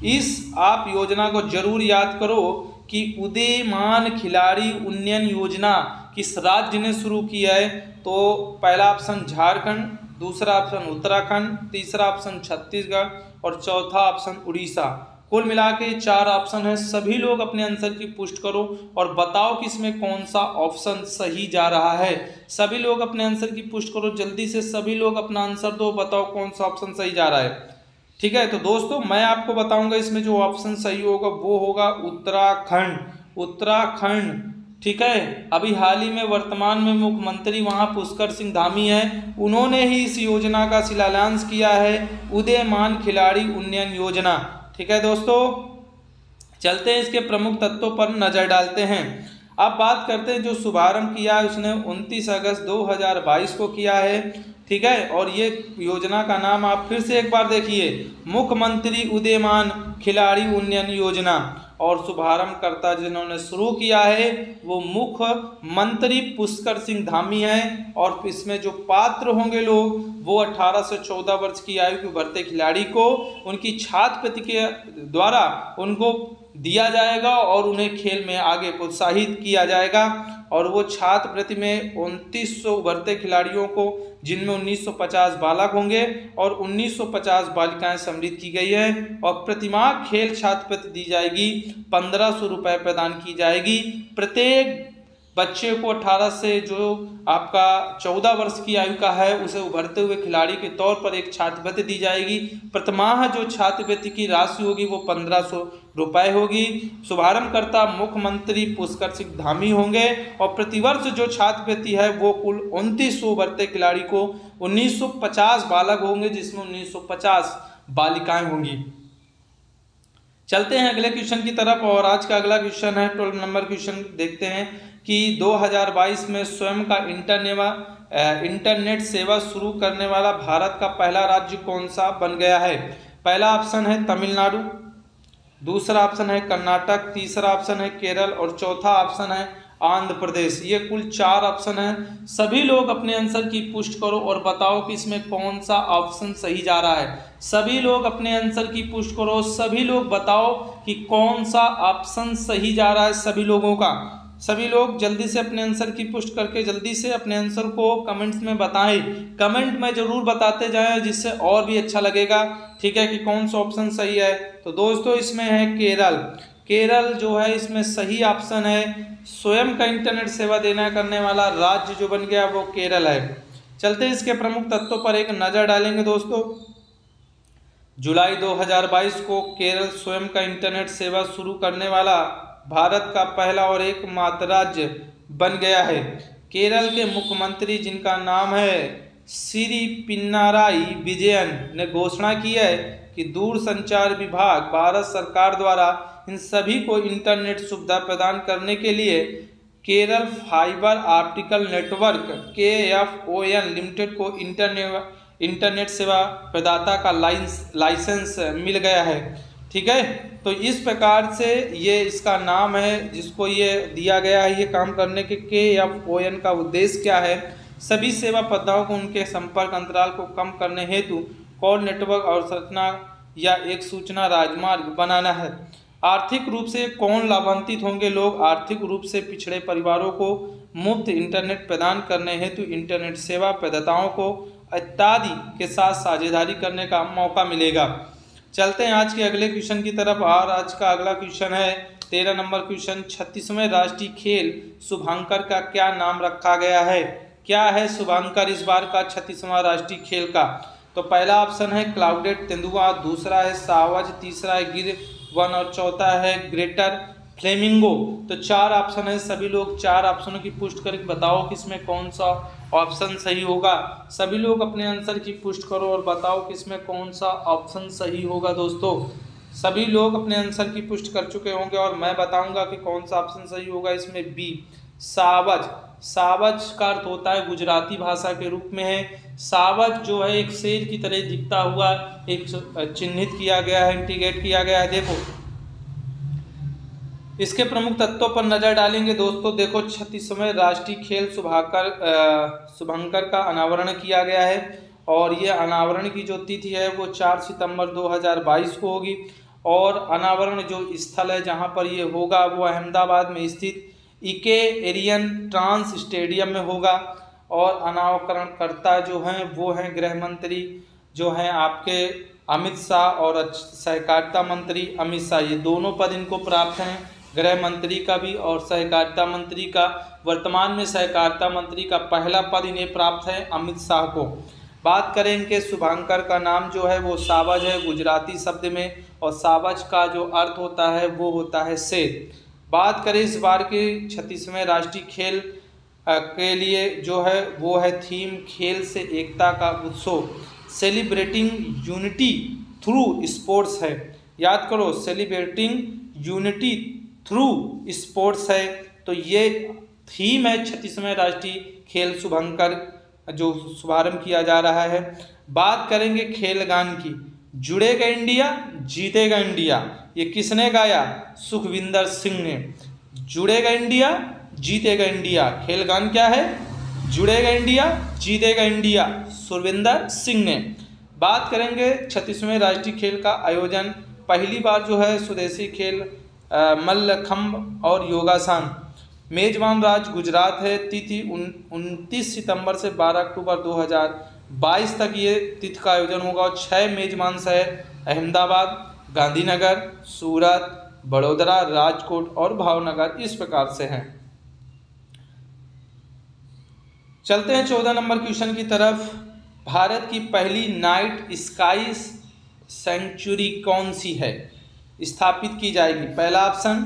Speaker 1: इस आप योजना को जरूर याद करो कि उदीयमान खिलाड़ी उन्नयन योजना किस राज्य ने शुरू किया है। तो पहला ऑप्शन झारखंड, दूसरा ऑप्शन उत्तराखंड, तीसरा ऑप्शन छत्तीसगढ़ और चौथा ऑप्शन उड़ीसा। कुल मिला के 4 ऑप्शन है, सभी लोग अपने आंसर की पुष्टि करो और बताओ कि इसमें कौन सा ऑप्शन सही जा रहा है। सभी लोग अपने आंसर की पुष्टि करो, जल्दी से सभी लोग अपना आंसर दो, बताओ कौन सा ऑप्शन सही जा रहा है। ठीक है, तो दोस्तों मैं आपको बताऊंगा इसमें जो ऑप्शन सही होगा वो होगा उत्तराखंड। उत्तराखंड, ठीक है। अभी हाल ही में वर्तमान में मुख्यमंत्री वहां पुष्कर सिंह धामी हैं, उन्होंने ही इस योजना का शिलान्यास किया है, उदीयमान खिलाड़ी उन्नयन योजना। ठीक है दोस्तों, चलते हैं इसके प्रमुख तत्वों पर नजर डालते हैं। अब बात करते हैं जो शुभारंभ किया है उसने 29 अगस्त 2022 को किया है। ठीक है, और ये योजना का नाम आप फिर से एक बार देखिए, मुख्यमंत्री उदीयमान खिलाड़ी उन्नयन योजना। और शुभारंभकर्ता जिन्होंने शुरू किया है वो मुख्यमंत्री पुष्कर सिंह धामी हैं। और इसमें जो पात्र होंगे लोग वो 18 से 14 वर्ष की आयु के उभरते खिलाड़ी को उनकी छात्रवृत्ति के द्वारा उनको दिया जाएगा और उन्हें खेल में आगे प्रोत्साहित किया जाएगा। और वो छात्रवृत्ति में 2900 उभरते खिलाड़ियों को, जिनमें 1950 बालक होंगे और 1950 बालिकाएं सम्मिलित की गई है। और प्रतिमाह खेल छात्रवृत्ति दी जाएगी, 1500 रुपये प्रदान की जाएगी प्रत्येक बच्चे को 18 से जो आपका 14 वर्ष की आयु का है उसे उभरते हुए खिलाड़ी के तौर पर एक छात्रवृत्ति दी जाएगी। प्रतिमाह जो छात्रवृत्ति की राशि होगी वो 1500 रुपये होगी। शुभारंभकर्ता मुख्यमंत्री पुष्कर सिंह धामी होंगे और प्रतिवर्ष जो छात्रवृत्ति है वो कुल 2900 उभरते खिलाड़ी को 1950 बालक होंगे, जिसमें 1950 बालिकाएं होंगी। चलते हैं अगले क्वेश्चन की तरफ और आज का अगला क्वेश्चन है 12 नंबर क्वेश्चन। देखते हैं कि 2022 में स्वयं का इंटरनेट सेवा शुरू करने वाला भारत का पहला राज्य कौन सा बन गया है। पहला ऑप्शन है तमिलनाडु, दूसरा ऑप्शन है कर्नाटक, तीसरा ऑप्शन है केरल और चौथा ऑप्शन है आंध्र प्रदेश। ये कुल 4 ऑप्शन हैं। सभी लोग अपने आंसर की पुष्टि करो और बताओ कि इसमें कौन सा ऑप्शन सही जा रहा है। सभी लोग अपने आंसर की पुष्टि करो, सभी लोग बताओ कि कौन सा ऑप्शन सही जा रहा है सभी लोगों का। सभी लोग जल्दी से अपने आंसर की पुष्टि करके जल्दी से अपने आंसर को कमेंट्स में बताएं। कमेंट में जरूर बताते जाएं, जिससे और भी अच्छा लगेगा, ठीक है, कि कौन सा ऑप्शन सही है। तो दोस्तों इसमें है केरल। केरल जो है इसमें सही ऑप्शन है। स्वयं का इंटरनेट सेवा देना करने वाला राज्य जो बन गया वो केरल है। चलते हैं इसके प्रमुख तत्वों पर एक नजर डालेंगे दोस्तों। जुलाई 2022 को केरल स्वयं का इंटरनेट सेवा शुरू करने वाला भारत का पहला और एकमात्र राज्य बन गया है। केरल के मुख्यमंत्री जिनका नाम है श्री पिनाराई विजयन ने घोषणा की है कि दूरसंचार विभाग भारत सरकार द्वारा इन सभी को इंटरनेट सुविधा प्रदान करने के लिए Kerala fibre optical network KFON limited को इंटरनेट सेवा प्रदाता का लाइसेंस मिल गया है। ठीक है, तो इस प्रकार से ये इसका नाम है जिसको ये दिया गया है। ये काम करने के KFON का उद्देश्य क्या है? सभी सेवा प्रदाताओं को उनके संपर्क अंतराल को कम करने हेतु कॉल नेटवर्क और संरचना या एक सूचना राजमार्ग बनाना है। आर्थिक रूप से कौन लाभान्वित होंगे? लोग आर्थिक रूप से पिछड़े परिवारों को मुफ्त इंटरनेट प्रदान करने हेतु इंटरनेट सेवा प्रदाताओं को इत्यादि के साथ साझेदारी करने का मौका मिलेगा। चलते हैं आज के अगले क्वेश्चन की तरफ और आज का अगला क्वेश्चन है 13 नंबर क्वेश्चन। 36वें राष्ट्रीय खेल शुभांकर का क्या नाम रखा गया है? क्या है शुभांकर इस बार का 36वां राष्ट्रीय खेल का? तो पहला ऑप्शन है क्लाउडेड तेंदुआ, दूसरा है सावज, तीसरा है गिर वन और चौथा है ग्रेटर फ्लेमिंगो। तो 4 ऑप्शन है। सभी लोग 4 ऑप्शनों की पुष्टि करके बताओ कि इसमें कौन सा ऑप्शन सही होगा। सभी लोग अपने आंसर की पुष्टि करो और बताओ कि इसमें कौन सा ऑप्शन सही होगा। दोस्तों सभी लोग अपने आंसर की पुष्टि कर चुके होंगे और मैं बताऊंगा कि कौन सा ऑप्शन सही होगा। इसमें बी सावज। सावज का अर्थ होता है गुजराती भाषा के रूप में है। सावज जो है एक शेर की तरह दिखता हुआ एक चिन्हित किया गया है, इंटीग्रेट किया गया है। देखो इसके प्रमुख तत्वों पर नजर डालेंगे दोस्तों। देखो 36वें राष्ट्रीय खेल शुभंकर का अनावरण किया गया है और ये अनावरण की जो तिथि है वो 4 सितंबर 2022 को होगी और अनावरण जो स्थल है जहां पर ये होगा वो अहमदाबाद में स्थित इके एरियन ट्रांस स्टेडियम में होगा और अनावरणकर्ता जो हैं वो हैं गृह मंत्री जो हैं आपके अमित शाह और सहकारिता मंत्री अमित शाह। ये दोनों पद इनको प्राप्त हैं, गृह मंत्री का भी और सहकारिता मंत्री का। वर्तमान में सहकारिता मंत्री का पहला पद इन्हें प्राप्त है अमित शाह को। बात करें इनके शुभांकर का नाम जो है वो सावज है गुजराती शब्द में और सावज का जो अर्थ होता है वो होता है शेर। बात करें इस बार के 36वें राष्ट्रीय खेल के लिए जो है वो है थीम खेल से एकता का उत्सव, सेलिब्रेटिंग यूनिटी थ्रू स्पोर्ट्स है। याद करो सेलिब्रेटिंग यूनिटी थ्रू स्पोर्ट्स है। तो ये थीम है 36वें राष्ट्रीय खेल शुभंकर जो शुभारंभ किया जा रहा है। बात करेंगे खेल गान की। जुड़ेगा इंडिया जीतेगा इंडिया, ये किसने गाया? सुखविंदर सिंह ने। जुड़ेगा इंडिया जीतेगा इंडिया, खेल गान क्या है? जुड़ेगा इंडिया जीतेगा इंडिया, सुखविंदर सिंह ने। बात करेंगे 36वें राष्ट्रीय खेल का आयोजन। पहली बार जो है स्वदेशी खेल मल्लखंब और योगासन। मेजबान राज्य गुजरात है। तिथि 29 सितंबर से 12 अक्टूबर 2022 तक ये तिथि का आयोजन होगा और 6 मेजबान शहर अहमदाबाद, गांधीनगर, सूरत, बड़ोदरा, राजकोट और भावनगर इस प्रकार से हैं। चलते हैं 14 नंबर क्वेश्चन की तरफ। भारत की पहली नाइट स्काई सेंचुरी कौन सी है, स्थापित की जाएगी? पहला ऑप्शन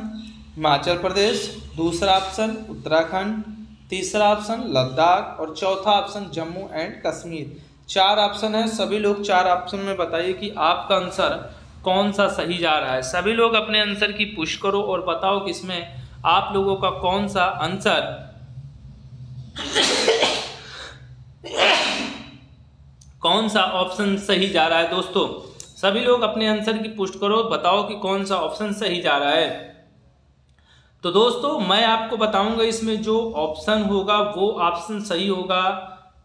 Speaker 1: हिमाचल प्रदेश, दूसरा ऑप्शन उत्तराखंड, तीसरा ऑप्शन लद्दाख और चौथा option Jammu and Kashmir. 4 option है, सभी लोग 4 ऑप्शन में बताइए कि आपका आंसर कौन सा सही जा रहा है। सभी लोग अपने आंसर की पुश करो और बताओ कि इसमें आप लोगों का कौन सा आंसर कौन सा ऑप्शन सही जा रहा है। दोस्तों सभी लोग अपने आंसर की पुष्टि करो, बताओ कि कौन सा ऑप्शन सही जा रहा है। तो दोस्तों मैं आपको बताऊंगा इसमें जो ऑप्शन होगा वो ऑप्शन सही होगा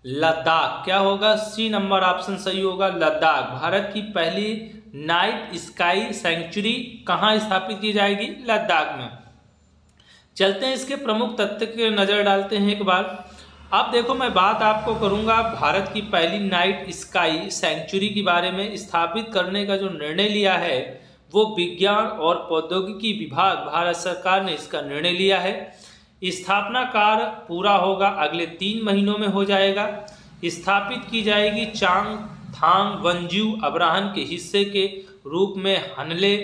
Speaker 1: लद्दाख। क्या होगा? सी नंबर ऑप्शन सही होगा लद्दाख। भारत की पहली नाइट स्काई सेंचुरी कहाँ स्थापित की जाएगी? लद्दाख में। चलते हैं इसके प्रमुख तथ्य की नजर डालते हैं एक बार। अब देखो मैं बात आपको करूंगा भारत की पहली नाइट स्काई सेंचुरी के बारे में। स्थापित करने का जो निर्णय लिया है वो विज्ञान और प्रौद्योगिकी विभाग भारत सरकार ने इसका निर्णय लिया है। स्थापना कार्य पूरा होगा अगले 3 महीनों में हो जाएगा। स्थापित की जाएगी चांगथांग वंज्यू अभयारण्य के हिस्से के रूप में हनले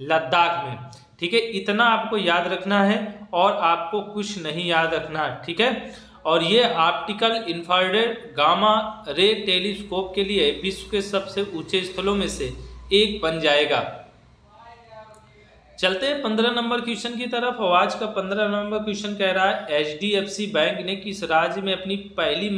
Speaker 1: लद्दाख में। ठीक है, इतना आपको याद रखना है और आपको कुछ नहीं याद रखना है। ठीक है, और ये optical infrared gamma ray telescope के लिए विश्व के सबसे ऊंचे स्थलों में से एक बन जाएगा। चलते हैं 15 नंबर क्वेश्चन की तरफ। आज का 15 नंबर क्वेश्चन कह रहा है HDFC बैंक ने किस राज्य में अपनी पहली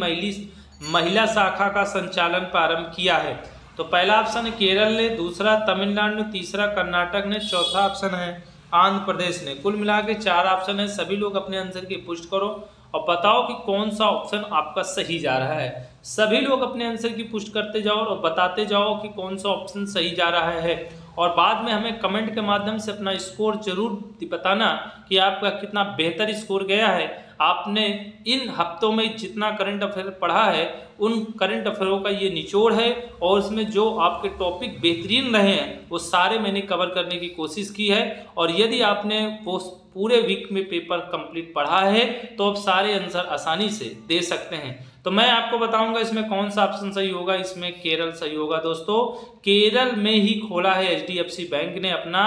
Speaker 1: महिला शाखा का संचालन प्रारंभ किया है? तो पहला ऑप्शन है केरल ने, दूसरा तमिलनाडु ने, तीसरा कर्नाटक ने, चौथा ऑप्शन है आंध्र प्रदेश ने। कुल मिला के 4 ऑप्शन है। सभी लोग अपने आंसर की पुष्टि करो और बताओ कि कौन सा ऑप्शन आपका सही जा रहा है। सभी लोग अपने आंसर की पुष्टि करते जाओ और बताते जाओ कि कौन सा ऑप्शन सही जा रहा है और बाद में हमें कमेंट के माध्यम से अपना स्कोर जरूर बताना कि आपका कितना बेहतर स्कोर गया है। आपने इन हफ्तों में जितना करंट अफेयर पढ़ा है उन करंट अफेयरों का ये निचोड़ है और इसमें जो आपके टॉपिक बेहतरीन रहे हैं वो सारे मैंने कवर करने की कोशिश की है। और यदि आपने वो पूरे वीक में पेपर कंप्लीट पढ़ा है तो अब सारे आंसर आसानी से दे सकते हैं। तो मैं आपको बताऊंगा इसमें कौन सा ऑप्शन सही होगा। इसमें केरल सही होगा। दोस्तों केरल में ही खोला है HDFC बैंक ने अपना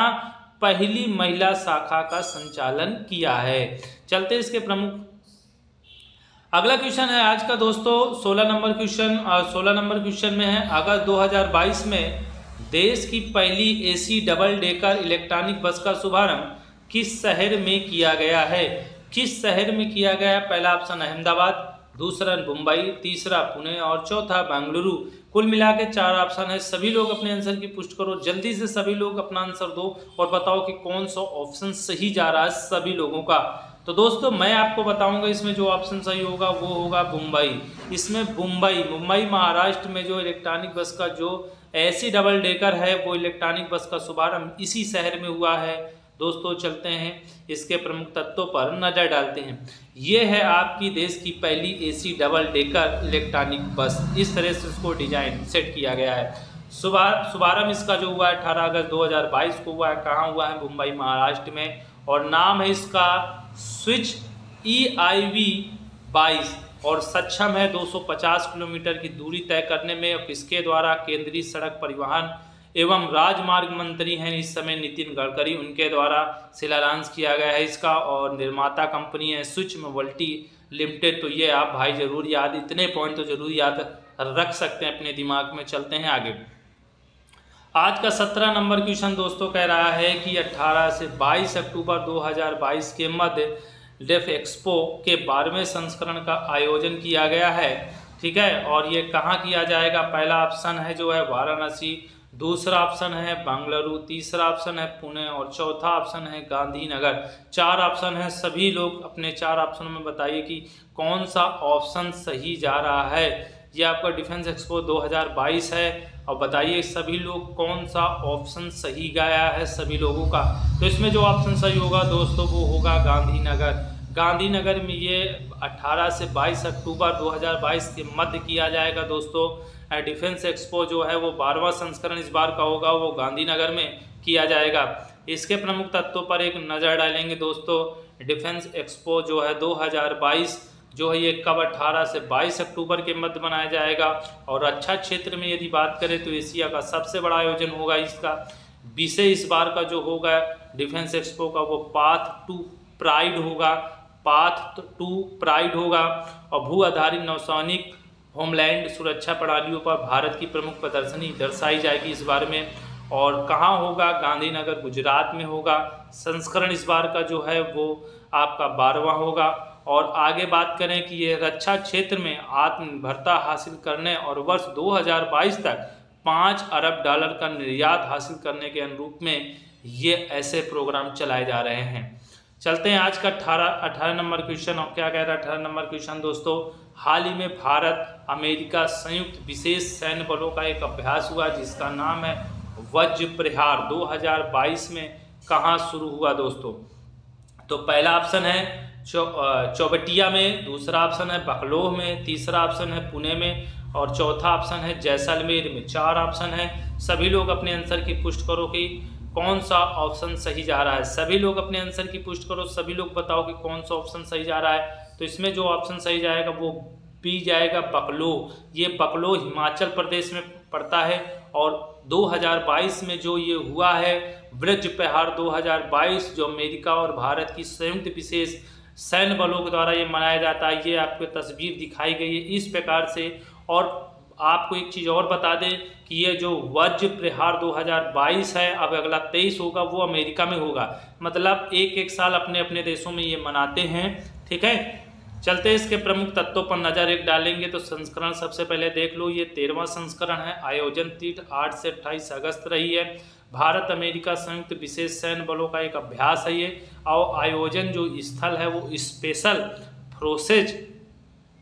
Speaker 1: पहली महिला शाखा का संचालन किया है। चलते इसके प्रमुख अगला क्वेश्चन है आज का दोस्तों 16 नंबर क्वेश्चन। और 16 नंबर क्वेश्चन में है अगस्त 2022 में देश की पहली AC डबल डेकर इलेक्ट्रॉनिक बस का शुभारंभ किस शहर में किया गया है? किस शहर में किया गया है? पहला ऑप्शन अहमदाबाद, दूसरा मुंबई, तीसरा पुणे और चौथा बेंगलुरु। कुल मिला के 4 ऑप्शन है। सभी लोग अपने आंसर की पुष्टि करो, जल्दी से सभी लोग अपना आंसर दो और बताओ कि कौन सा ऑप्शन सही जा रहा है सभी लोगों का। तो दोस्तों मैं आपको बताऊंगा इसमें जो ऑप्शन सही होगा वो होगा मुंबई। इसमें मुंबई महाराष्ट्र में जो इलेक्ट्रॉनिक बस का जो AC डबल डेकर है वो इलेक्ट्रॉनिक बस का शुभारंभ इसी शहर में हुआ है। दोस्तों चलते हैं इसके प्रमुख तत्वों पर नजर डालते हैं। ये है आपकी देश की पहली AC डबल डेकर इलेक्ट्रॉनिक बस। इस तरह से इसको डिजाइन सेट किया गया है। शुभारंभ इसका जो हुआ है 18 अगस्त 2022 को हुआ है। कहाँ हुआ है? मुंबई महाराष्ट्र में। और नाम है इसका स्विच EIV 22 और सक्षम है 250 किलोमीटर की दूरी तय करने में। और किसके द्वारा? केंद्रीय सड़क परिवहन एवं राजमार्ग मंत्री हैं इस समय नितिन गडकरी, उनके द्वारा शिलान्यास किया गया है इसका। और निर्माता कंपनी है स्विच मोबिलिटी लिमिटेड। तो ये आप भाई जरूर याद, इतने पॉइंट तो जरूर याद रख सकते हैं अपने दिमाग में। चलते हैं आगे। आज का 17 नंबर क्वेश्चन दोस्तों कह रहा है कि 18 से 22 अक्टूबर 2022 के मध्य डेफ एक्सपो के 12वें संस्करण का आयोजन किया गया है। ठीक है, और ये कहाँ किया जाएगा? पहला ऑप्शन है जो है वाराणसी, दूसरा ऑप्शन है बेंगलुरु, तीसरा ऑप्शन है पुणे और चौथा ऑप्शन है गांधीनगर। 4 ऑप्शन है। सभी लोग अपने 4 ऑप्शनों में बताइए कि कौन सा ऑप्शन सही जा रहा है। ये आपका डिफेंस एक्सपो 2022 है और बताइए सभी लोग कौन सा ऑप्शन सही गया है सभी लोगों का। तो इसमें जो ऑप्शन सही होगा दोस्तों वो होगा गांधीनगर। गांधीनगर में ये 18 से 22 अक्टूबर 2022 के मध्य किया जाएगा दोस्तों। डिफेंस एक्सपो जो है वो 12वां संस्करण इस बार का होगा, वो गांधीनगर में किया जाएगा। इसके प्रमुख तत्वों पर एक नज़र डालेंगे दोस्तों। डिफेंस एक्सपो जो है 2022 जो है ये कब 18 से 22 अक्टूबर के मध्य बनाया जाएगा। और रक्षा क्षेत्र में यदि बात करें तो एशिया का सबसे बड़ा आयोजन होगा इसका। विषय इस बार का जो होगा डिफेंस एक्सपो का वो पाथ टू प्राइड होगा, पाथ टू प्राइड होगा। और भू आधारित नौसैनिक होमलैंड सुरक्षा प्रणालियों पर भारत की प्रमुख प्रदर्शनी दर्शाई जाएगी इस बार में। और कहाँ होगा? गांधीनगर गुजरात में होगा। संस्करण इस बार का जो है वो आपका 12वां होगा। और आगे बात करें कि ये रक्षा क्षेत्र में आत्मनिर्भरता हासिल करने और वर्ष 2022 तक $5 अरब का निर्यात हासिल करने के अनुरूप में ये ऐसे प्रोग्राम चलाए जा रहे हैं। चलते हैं आज का 18 नंबर क्वेश्चन। और क्या कह रहा है 18 नंबर क्वेश्चन दोस्तों? हाल ही में भारत अमेरिका संयुक्त विशेष सैन्य बलों का एक अभ्यास हुआ जिसका नाम है वज्र प्रहार, 2022 में कहाँ शुरू हुआ दोस्तों? तो पहला ऑप्शन है चौबटिया में, दूसरा ऑप्शन है बकलोह में, तीसरा ऑप्शन है पुणे में और चौथा ऑप्शन है जैसलमेर में। 4 ऑप्शन है। सभी लोग अपने आंसर की पुष्टि करो कि कौन सा ऑप्शन सही जा रहा है। सभी लोग अपने आंसर की पुष्टि करो, सभी लोग बताओ कि कौन सा ऑप्शन सही जा रहा है। तो इसमें जो ऑप्शन सही जाएगा वो बी जाएगा, बकलोह। ये बकलोह हिमाचल प्रदेश में पड़ता है। और 2022 में जो ये हुआ है वज्र प्रहार 2022, जो अमेरिका और भारत की संयुक्त विशेष सैन्य बलों के द्वारा ये मनाया जाता है। ये आपको तस्वीर दिखाई गई है इस प्रकार से। और आपको एक चीज़ और बता दें कि ये जो वज्र प्रहार 2022 है, अब अगला 23 होगा वो अमेरिका में होगा। मतलब एक साल अपने अपने देशों में ये मनाते हैं। ठीक है, चलते इसके प्रमुख तत्वों पर नजर एक डालेंगे। तो संस्करण सबसे पहले देख लो, ये 13वां संस्करण है। आयोजन तिथि 8 से 28 अगस्त रही है। भारत अमेरिका संयुक्त विशेष सैन्य बलों का एक अभ्यास है ये। और आयोजन जो स्थल है वो special forces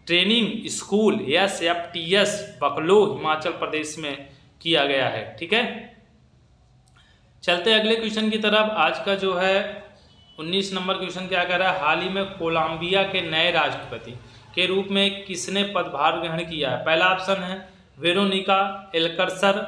Speaker 1: training school SFTS Bakloh Himachal Pradesh में किया गया है। ठीक है, चलते अगले क्वेश्चन की तरफ। आज का जो है 19 नंबर क्वेश्चन क्या कह रहा है? हाल ही में कोलंबिया के नए राष्ट्रपति के रूप में किसने पदभार ग्रहण किया है? पहला ऑप्शन है वेरोनिका एल्कर्सर,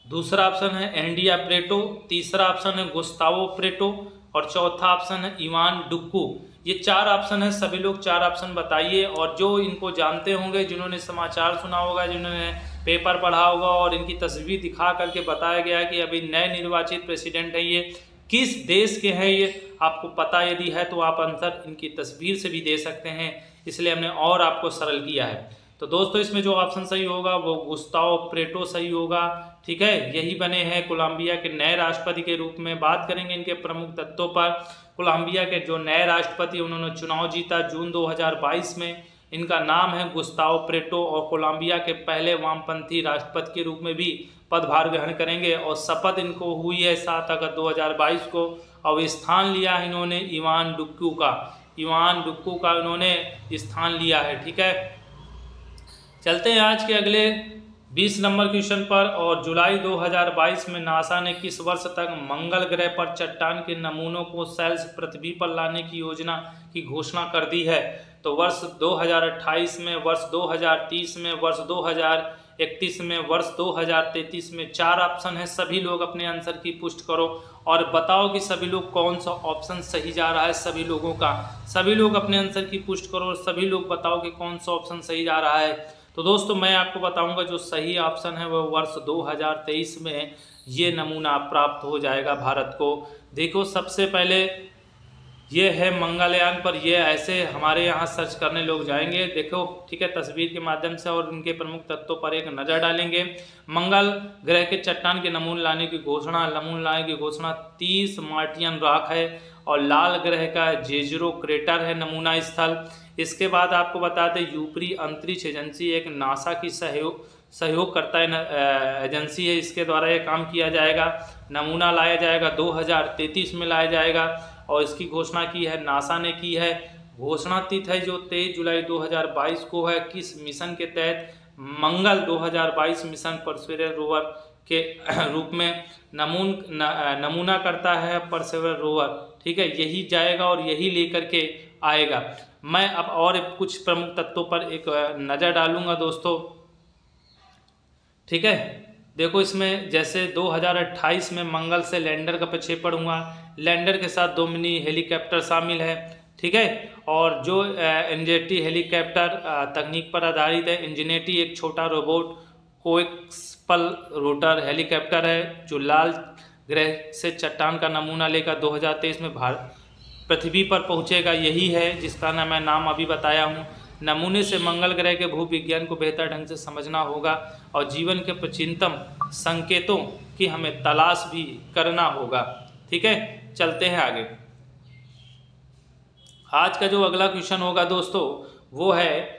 Speaker 1: दूसरा ऑप्शन है एंडिया प्रेटो, तीसरा ऑप्शन है गुस्तावो प्रेटो और चौथा ऑप्शन है इवान डुक्कू। ये 4 ऑप्शन है। सभी लोग 4 ऑप्शन बताइए। और जो इनको जानते होंगे, जिन्होंने समाचार सुना होगा, जिन्होंने पेपर पढ़ा होगा और इनकी तस्वीर दिखा करके बताया गया कि अभी नए निर्वाचित प्रेसिडेंट है, ये किस देश के हैं ये आपको पता यदि है तो आप आंसर इनकी तस्वीर से भी दे सकते हैं, इसलिए हमने और आपको सरल किया है। तो दोस्तों इसमें जो ऑप्शन सही होगा वो गुस्ताव प्रेटो सही होगा। ठीक है, यही बने हैं कोलंबिया के नए राष्ट्रपति के रूप में। बात करेंगे इनके प्रमुख तत्वों पर। कोलंबिया के जो नए राष्ट्रपति उन्होंने चुनाव जीता जून 2022 में। इनका नाम है गुस्ताव प्रेटो और कोलंबिया के पहले वामपंथी राष्ट्रपति के रूप में भी पदभार ग्रहण करेंगे। और शपथ इनको हुई है 7 अगस्त 2022 को। और स्थान लिया है इन्होंने इवान डुक्कू का। इवान डुक्कू का इन्होंने स्थान लिया है। ठीक है, चलते हैं आज के अगले 20 नंबर क्वेश्चन पर। और जुलाई 2022 में नासा ने किस वर्ष तक मंगल ग्रह पर चट्टान के नमूनों को सेल्स पृथ्वी पर लाने की योजना की घोषणा कर दी है? तो वर्ष 2028 में, वर्ष 2030 में, वर्ष 2031 में, वर्ष 2033 में। 4 ऑप्शन है। सभी लोग अपने आंसर की पुष्टि करो और बताओ कि सभी लोग कौन सा ऑप्शन सही जा रहा है। सभी लोगों का, सभी लोग अपने आंसर की पुष्टि करो और सभी लोग बताओ कि कौन सा ऑप्शन सही जा रहा है। तो दोस्तों मैं आपको बताऊंगा जो सही ऑप्शन है वह वर्ष 2023 में ये नमूना प्राप्त हो जाएगा भारत को। देखो सबसे पहले ये है मंगलयान पर, ये ऐसे हमारे यहाँ सर्च करने लोग जाएंगे। देखो ठीक है, तस्वीर के माध्यम से और उनके प्रमुख तत्वों पर एक नज़र डालेंगे। मंगल ग्रह के चट्टान के नमूने लाने की घोषणा 30 मार्टियन रॉक है और लाल ग्रह का जेजरो क्रेटर है नमूना स्थल। इसके बाद आपको बता दें यूपरी अंतरिक्ष एजेंसी एक नासा की सहयोग करता है एजेंसी है, इसके द्वारा ये काम किया जाएगा। नमूना लाया जाएगा 2033 में लाया जाएगा और इसकी घोषणा की है नासा ने की है। घोषणा तिथि है जो 23 जुलाई 2022 को है। किस मिशन के तहत? मंगल 2022 मिशन परसेवरेंस रोवर के रूप में नमूना करता है परसेवरेंस रोवर। ठीक है, यही जाएगा और यही लेकर के आएगा। मैं अब और कुछ प्रमुख तत्वों पर एक नज़र डालूंगा दोस्तों। ठीक है, देखो इसमें जैसे 2028 में मंगल से लैंडर का प्रक्षेपण हुआ। लैंडर के साथ 2 मिनी हेलीकॉप्टर शामिल है। ठीक है। और जो इंजेटी हेलीकॉप्टर तकनीक पर आधारित है। इंजेनेटी एक छोटा रोबोट कोएक्सपल रोटर हेलीकॉप्टर है जो लाल ग्रह से चट्टान का नमूना लेकर 2023 में पृथ्वी पर पहुंचेगा। यही है जिसका मैं नाम अभी बताया हूं। नमूने से मंगल ग्रह के भूविज्ञान को बेहतर ढंग से समझना होगा और जीवन के प्राचीनतम संकेतों की हमें तलाश भी करना होगा। ठीक है, चलते हैं आगे। आज का जो अगला क्वेश्चन होगा दोस्तों वो है,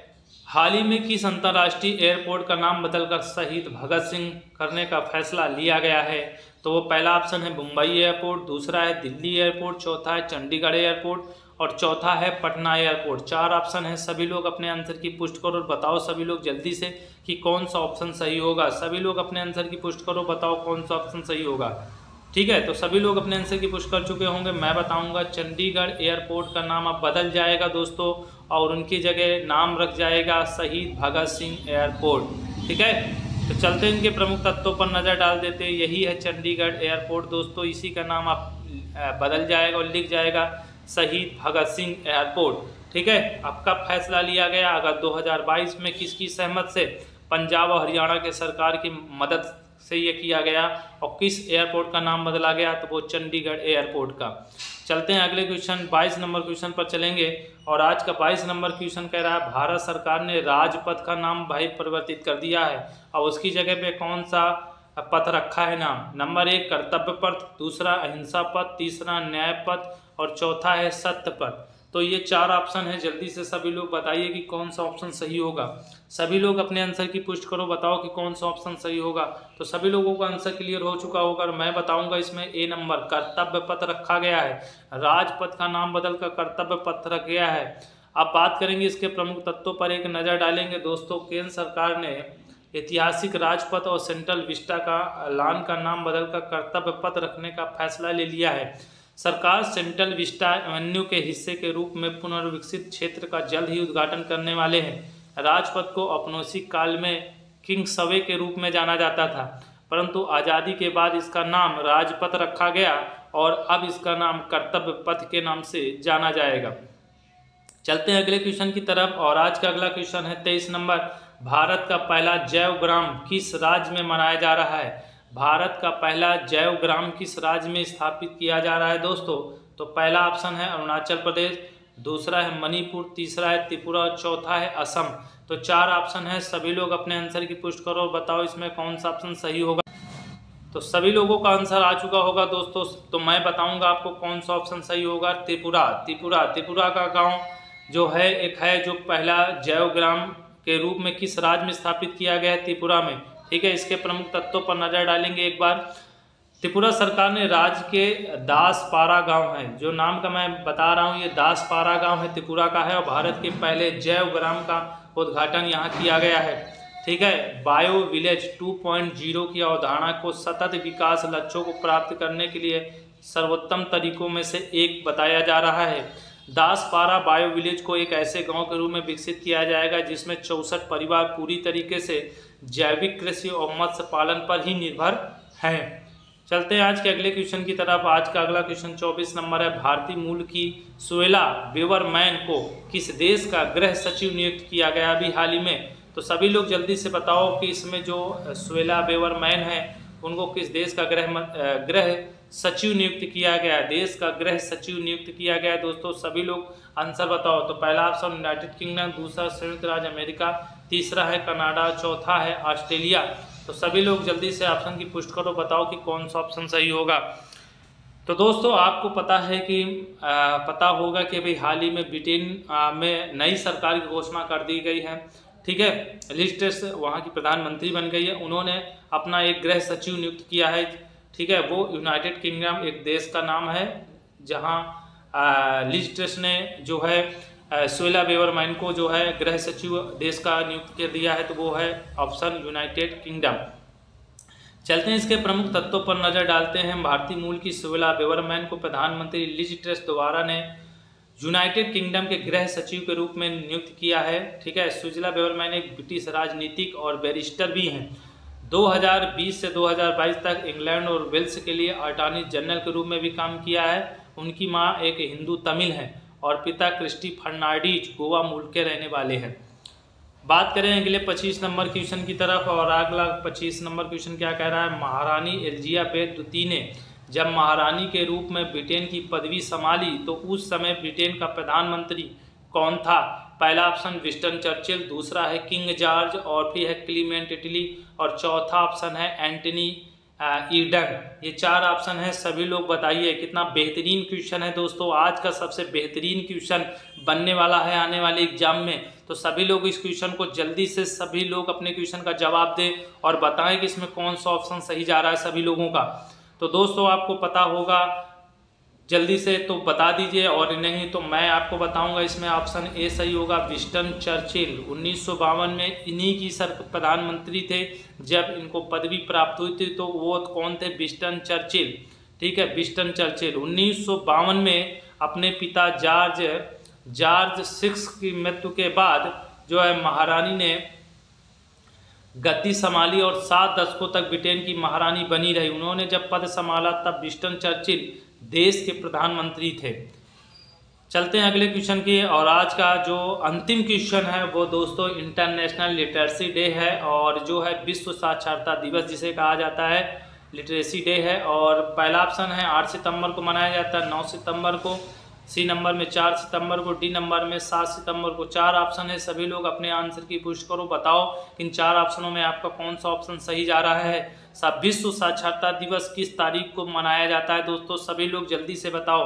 Speaker 1: हाल ही में किस अंतर्राष्ट्रीय एयरपोर्ट का नाम बदलकर शहीद भगत सिंह करने का फैसला लिया गया है? तो वो पहला ऑप्शन है मुंबई एयरपोर्ट, दूसरा है दिल्ली एयरपोर्ट, चौथा है चंडीगढ़ एयरपोर्ट और चौथा है पटना एयरपोर्ट। 4 ऑप्शन है। सभी लोग अपने आंसर की पुष्टि करो और बताओ सभी लोग जल्दी से कि कौन सा ऑप्शन सही होगा। सभी लोग अपने आंसर की पुष्टि करो, बताओ कौन सा ऑप्शन सही होगा। ठीक है, तो सभी लोग अपने आंसर की पुष्टि कर चुके होंगे। मैं बताऊंगा चंडीगढ़ एयरपोर्ट का नाम अब बदल जाएगा दोस्तों और उनकी जगह नाम रख जाएगा शहीद भगत सिंह एयरपोर्ट। ठीक है, तो चलते हैं इनके प्रमुख तत्वों पर नज़र डाल देते हैं। यही है चंडीगढ़ एयरपोर्ट दोस्तों, इसी का नाम आप बदल जाएगा और लिख जाएगा शहीद भगत सिंह एयरपोर्ट। ठीक है, अब कब फैसला लिया गया? अगर 2022 में किसकी सहमत से? पंजाब और हरियाणा के सरकार की मदद से ये किया गया। और किस एयरपोर्ट का नाम बदला गया? तो वो चंडीगढ़ एयरपोर्ट का। चलते हैं अगले क्वेश्चन, 22 नंबर क्वेश्चन पर चलेंगे और आज का 22 नंबर क्वेश्चन कह रहा है, भारत सरकार ने राजपथ का नाम भाई परिवर्तित कर दिया है और उसकी जगह पे कौन सा पथ रखा है नाम? नंबर 1 कर्तव्य पथ, दूसरा अहिंसा पथ, तीसरा न्याय पथ और चौथा है सत्य पथ। तो ये 4 ऑप्शन है। जल्दी से सभी लोग बताइए कि कौन सा ऑप्शन सही होगा। सभी लोग अपने आंसर की पुष्टि करो, बताओ कि कौन सा ऑप्शन सही होगा। तो सभी लोगों का आंसर क्लियर हो चुका होगा और मैं बताऊंगा इसमें ए नंबर कर्तव्य पथ रखा गया है। राजपथ का नाम बदलकर कर्तव्य पथ रखा गया है। अब बात करेंगे इसके प्रमुख तत्वों पर, एक नज़र डालेंगे दोस्तों। केंद्र सरकार ने ऐतिहासिक राजपथ और सेंट्रल विस्टा का लान का नाम बदलकर कर्तव्य पथ रखने का फैसला ले लिया है। सरकार सेंट्रल विस्टा एवेन्यू के हिस्से के रूप में पुनर्विकसित क्षेत्र का जल्द ही उद्घाटन करने वाले हैं। राजपथ को औपनिवेशिक काल में किंग्सवे के रूप में जाना जाता था, परंतु आज़ादी के बाद इसका नाम राजपथ रखा गया और अब इसका नाम कर्तव्य पथ के नाम से जाना जाएगा। चलते हैं अगले क्वेश्चन की तरफ और आज का अगला क्वेश्चन है 23 नंबर, भारत का पहला जैव ग्राम किस राज्य में मनाया जा रहा है? भारत का पहला जैव ग्राम किस राज्य में स्थापित किया जा रहा है दोस्तों? तो पहला ऑप्शन है अरुणाचल प्रदेश, दूसरा है मणिपुर, तीसरा है त्रिपुरा और चौथा है असम। तो 4 ऑप्शन है। सभी लोग अपने आंसर की पुष्टि करो और बताओ इसमें कौन सा ऑप्शन सही होगा। तो सभी लोगों का आंसर आ चुका होगा दोस्तों, तो मैं बताऊंगा आपको कौन सा ऑप्शन सही होगा। त्रिपुरा का गाँव जो है एक है जो पहला जैव ग्राम के रूप में किस राज्य में स्थापित किया गया है? त्रिपुरा में। ठीक है, इसके प्रमुख तत्वों पर नजर डालेंगे एक बार। त्रिपुरा सरकार ने राज्य के दासपारा गांव है, जो नाम का मैं बता रहा हूं, ये दासपारा गांव है, त्रिपुरा का है और भारत के पहले जैव ग्राम का उद्घाटन यहां किया गया है। ठीक है, बायो विलेज 2.0 की अवधारणा को सतत विकास लक्ष्यों को प्राप्त करने के लिए सर्वोत्तम तरीकों में से एक बताया जा रहा है। दासपारा बायो विलेज को एक ऐसे गांव के रूप में विकसित किया जाएगा जिसमें 64 परिवार पूरी तरीके से जैविक कृषि और मत्स्य पालन पर ही निर्भर हैं। चलते हैं आज के अगले क्वेश्चन की तरफ। आज का अगला क्वेश्चन 24 नंबर है, भारतीय मूल की सुएला बेवरमैन को किस देश का गृह सचिव नियुक्त किया गया अभी हाल ही में? तो सभी लोग जल्दी से बताओ कि इसमें जो सुएला बेवरमैन है उनको किस देश का गृह सचिव नियुक्त किया गया? देश का गृह सचिव नियुक्त किया गया दोस्तों। सभी लोग आंसर बताओ। तो पहला ऑप्शन यूनाइटेड किंगडम, दूसरा संयुक्त राज्य अमेरिका, तीसरा है कनाडा, चौथा है ऑस्ट्रेलिया। तो सभी लोग जल्दी से ऑप्शन की पुष्टि करो, बताओ कि कौन सा ऑप्शन सही होगा। तो दोस्तों आपको पता है कि पता होगा कि अभी हाल ही में ब्रिटेन में नई सरकार की घोषणा कर दी गई है। ठीक है, लिज ट्रस वहाँ की प्रधानमंत्री बन गई है, उन्होंने अपना एक गृह सचिव नियुक्त किया है। ठीक है, वो यूनाइटेड किंगडम एक देश का नाम है जहाँ लिज ट्रस ने जो है सुएला बेवरमैन को जो है गृह सचिव देश का नियुक्त कर दिया है, तो वो है ऑप्शन यूनाइटेड किंगडम। चलते हैं इसके प्रमुख तत्वों पर नजर डालते हैं। भारतीय मूल की सुएला बेवरमैन को प्रधानमंत्री लिज ट्रस द्वारा ने यूनाइटेड किंगडम के गृह सचिव के रूप में नियुक्त किया है। ठीक है, सुएला बेवरमैन एक ब्रिटिश राजनीतिक और बैरिस्टर भी हैं। 2020 से 2022 तक इंग्लैंड और वेल्स के लिए अटॉर्नी जनरल के रूप में भी काम किया है। उनकी मां एक हिंदू तमिल है और पिता क्रिस्टी फर्नांडीज गोवा मूल के रहने वाले हैं। बात करें अगले 25 नंबर क्वेश्चन की तरफ, और अगला 25 नंबर क्वेश्चन क्या कह रहा है। महारानी एलिजाबेथ द्वितीय ने जब महारानी के रूप में ब्रिटेन की पदवी संभाली तो उस समय ब्रिटेन का प्रधानमंत्री कौन था। पहला ऑप्शन विंस्टन चर्चिल, दूसरा है किंग जॉर्ज, और फिर है क्लीमेंट इटली, और चौथा ऑप्शन है एंटनी ईडन। ये 4 ऑप्शन है, सभी लोग बताइए। कितना बेहतरीन क्वेश्चन है दोस्तों, आज का सबसे बेहतरीन क्वेश्चन बनने वाला है आने वाले एग्जाम में। तो सभी लोग इस क्वेश्चन को जल्दी से सभी लोग अपने क्वेश्चन का जवाब दें और बताएं कि इसमें कौन सा ऑप्शन सही जा रहा है सभी लोगों का। तो दोस्तों आपको पता होगा, जल्दी से तो बता दीजिए, और नहीं तो मैं आपको बताऊंगा। इसमें ऑप्शन ए सही होगा, विंस्टन चर्चिल। 1952 में इन्हीं की प्रधानमंत्री थे जब इनको पदवी प्राप्त हुई थी, तो वो कौन थे, विंस्टन चर्चिल। ठीक है, विंस्टन चर्चिल 1952 में अपने पिता जॉर्ज 6 की मृत्यु के बाद जो है महारानी ने गद्दी संभाली और 7 दशकों तक ब्रिटेन की महारानी बनी रही। उन्होंने जब पद संभाला तब विंस्टन चर्चिल देश के प्रधानमंत्री थे। चलते हैं अगले क्वेश्चन की, और आज का जो अंतिम क्वेश्चन है वो दोस्तों इंटरनेशनल लिटरेसी डे है, और जो है विश्व साक्षरता दिवस जिसे कहा जाता है लिटरेसी डे है। और पहला ऑप्शन है 8 सितंबर को मनाया जाता है, 9 सितंबर को, सी नंबर में 4 सितंबर को, डी नंबर में 7 सितंबर को। 4 ऑप्शन है, सभी लोग अपने आंसर की पुष्टि करो, बताओ इन 4 ऑप्शनों में आपका कौन सा ऑप्शन सही जा रहा है। सब विश्व साक्षरता दिवस किस तारीख को मनाया जाता है दोस्तों, सभी लोग जल्दी से बताओ।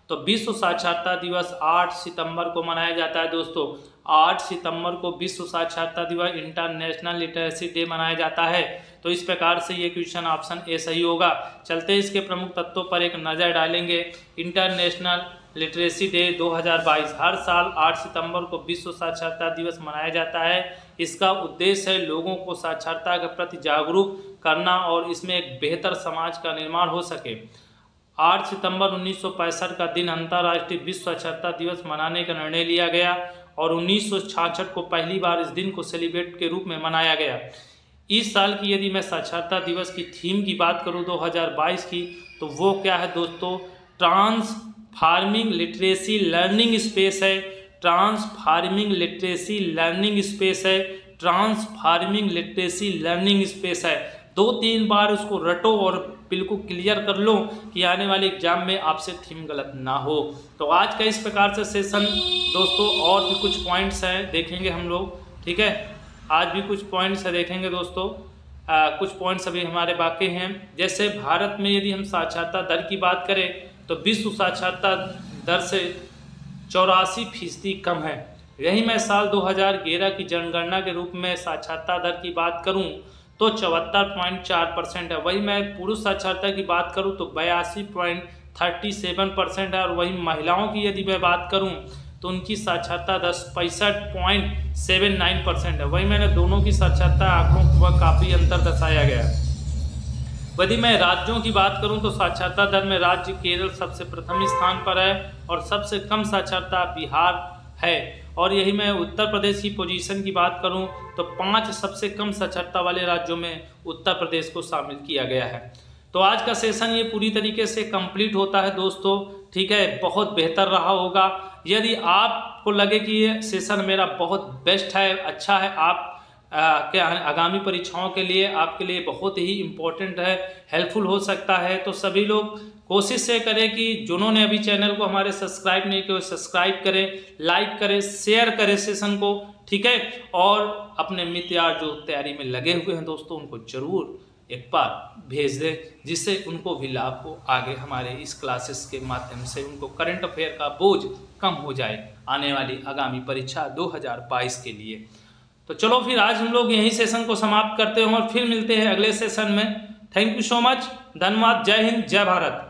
Speaker 1: तो विश्व साक्षरता दिवस 8 सितंबर को मनाया जाता है दोस्तों। 8 सितंबर को विश्व साक्षरता दिवस इंटरनेशनल लिटरेसी डे मनाया जाता है। तो इस प्रकार से ये क्वेश्चन ऑप्शन ए सही होगा। चलते इसके प्रमुख तत्वों पर एक नज़र डालेंगे। इंटरनेशनल लिटरेसी डे 2022 हर साल 8 सितंबर को विश्व साक्षरता दिवस मनाया जाता है। इसका उद्देश्य है लोगों को साक्षरता के प्रति जागरूक करना और इसमें एक बेहतर समाज का निर्माण हो सके। 8 सितंबर 1965 का दिन अंतर्राष्ट्रीय विश्व साक्षरता दिवस मनाने का निर्णय लिया गया और 1966 को पहली बार इस दिन को सेलिब्रेट के रूप में मनाया गया। इस साल की यदि मैं साक्षरता दिवस की थीम की बात करूं 2022 की, तो वो क्या है दोस्तों, ट्रांसफार्मिंग लिटरेसी लर्निंग स्पेस है। ट्रांसफार्मिंग लिटरेसी लर्निंग स्पेस है। ट्रांसफार्मिंग लिटरेसी लर्निंग स्पेस है। 2-3 बार उसको रटो और बिल्कुल क्लियर कर लो कि आने वाले एग्जाम में आपसे थीम गलत ना हो। तो आज का इस प्रकार से सेशन दोस्तों, और भी कुछ पॉइंट्स हैं देखेंगे हम लोग, ठीक है। आज भी कुछ पॉइंट्स है देखेंगे दोस्तों। कुछ पॉइंट्स अभी हमारे बाकी हैं। जैसे भारत में यदि हम साक्षरता दर की बात करें तो विश्व साक्षरता दर से 84% कम है। यही मैं साल 2011 की जनगणना के रूप में साक्षरता दर की बात करूं तो 74.4% है। वही मैं पुरुष साक्षरता की बात करूं तो 82.37% है। और वही महिलाओं की यदि मैं बात करूं तो उनकी साक्षरता दर 65.79% है। वही मैंने दोनों की साक्षरता आंकड़ों पर काफ़ी अंतर दर्शाया गया है। यदि मैं राज्यों की बात करूं तो साक्षरता दर में राज्य केरल सबसे प्रथम स्थान पर है और सबसे कम साक्षरता बिहार है। और यही मैं उत्तर प्रदेश की पोजीशन की बात करूं तो 5 सबसे कम साक्षरता वाले राज्यों में उत्तर प्रदेश को शामिल किया गया है। तो आज का सेशन ये पूरी तरीके से कंप्लीट होता है दोस्तों, ठीक है। बहुत बेहतर रहा होगा। यदि आपको लगे कि ये सेशन मेरा बहुत बेस्ट है, अच्छा है, आप क्या आगामी परीक्षाओं के लिए आपके लिए बहुत ही इम्पोर्टेंट है, हेल्पफुल हो सकता है, तो सभी लोग कोशिश से करें कि जिन्होंने अभी चैनल को हमारे सब्सक्राइब नहीं किया सब्सक्राइब करें, लाइक करें, शेयर करें सेशन को, ठीक है। और अपने मित्र यार जो तैयारी में लगे हुए हैं दोस्तों उनको जरूर एक बार भेज दें, जिससे उनको भी लाभ हो। आगे हमारे इस क्लासेस के माध्यम से उनको करंट अफेयर का बोझ कम हो जाए आने वाली आगामी परीक्षा 2022 के लिए। तो चलो फिर आज हम लोग यही सेशन को समाप्त करते हैं और फिर मिलते हैं अगले सेशन में। थैंक यू सो मच, धन्यवाद, जय हिंद, जय भारत।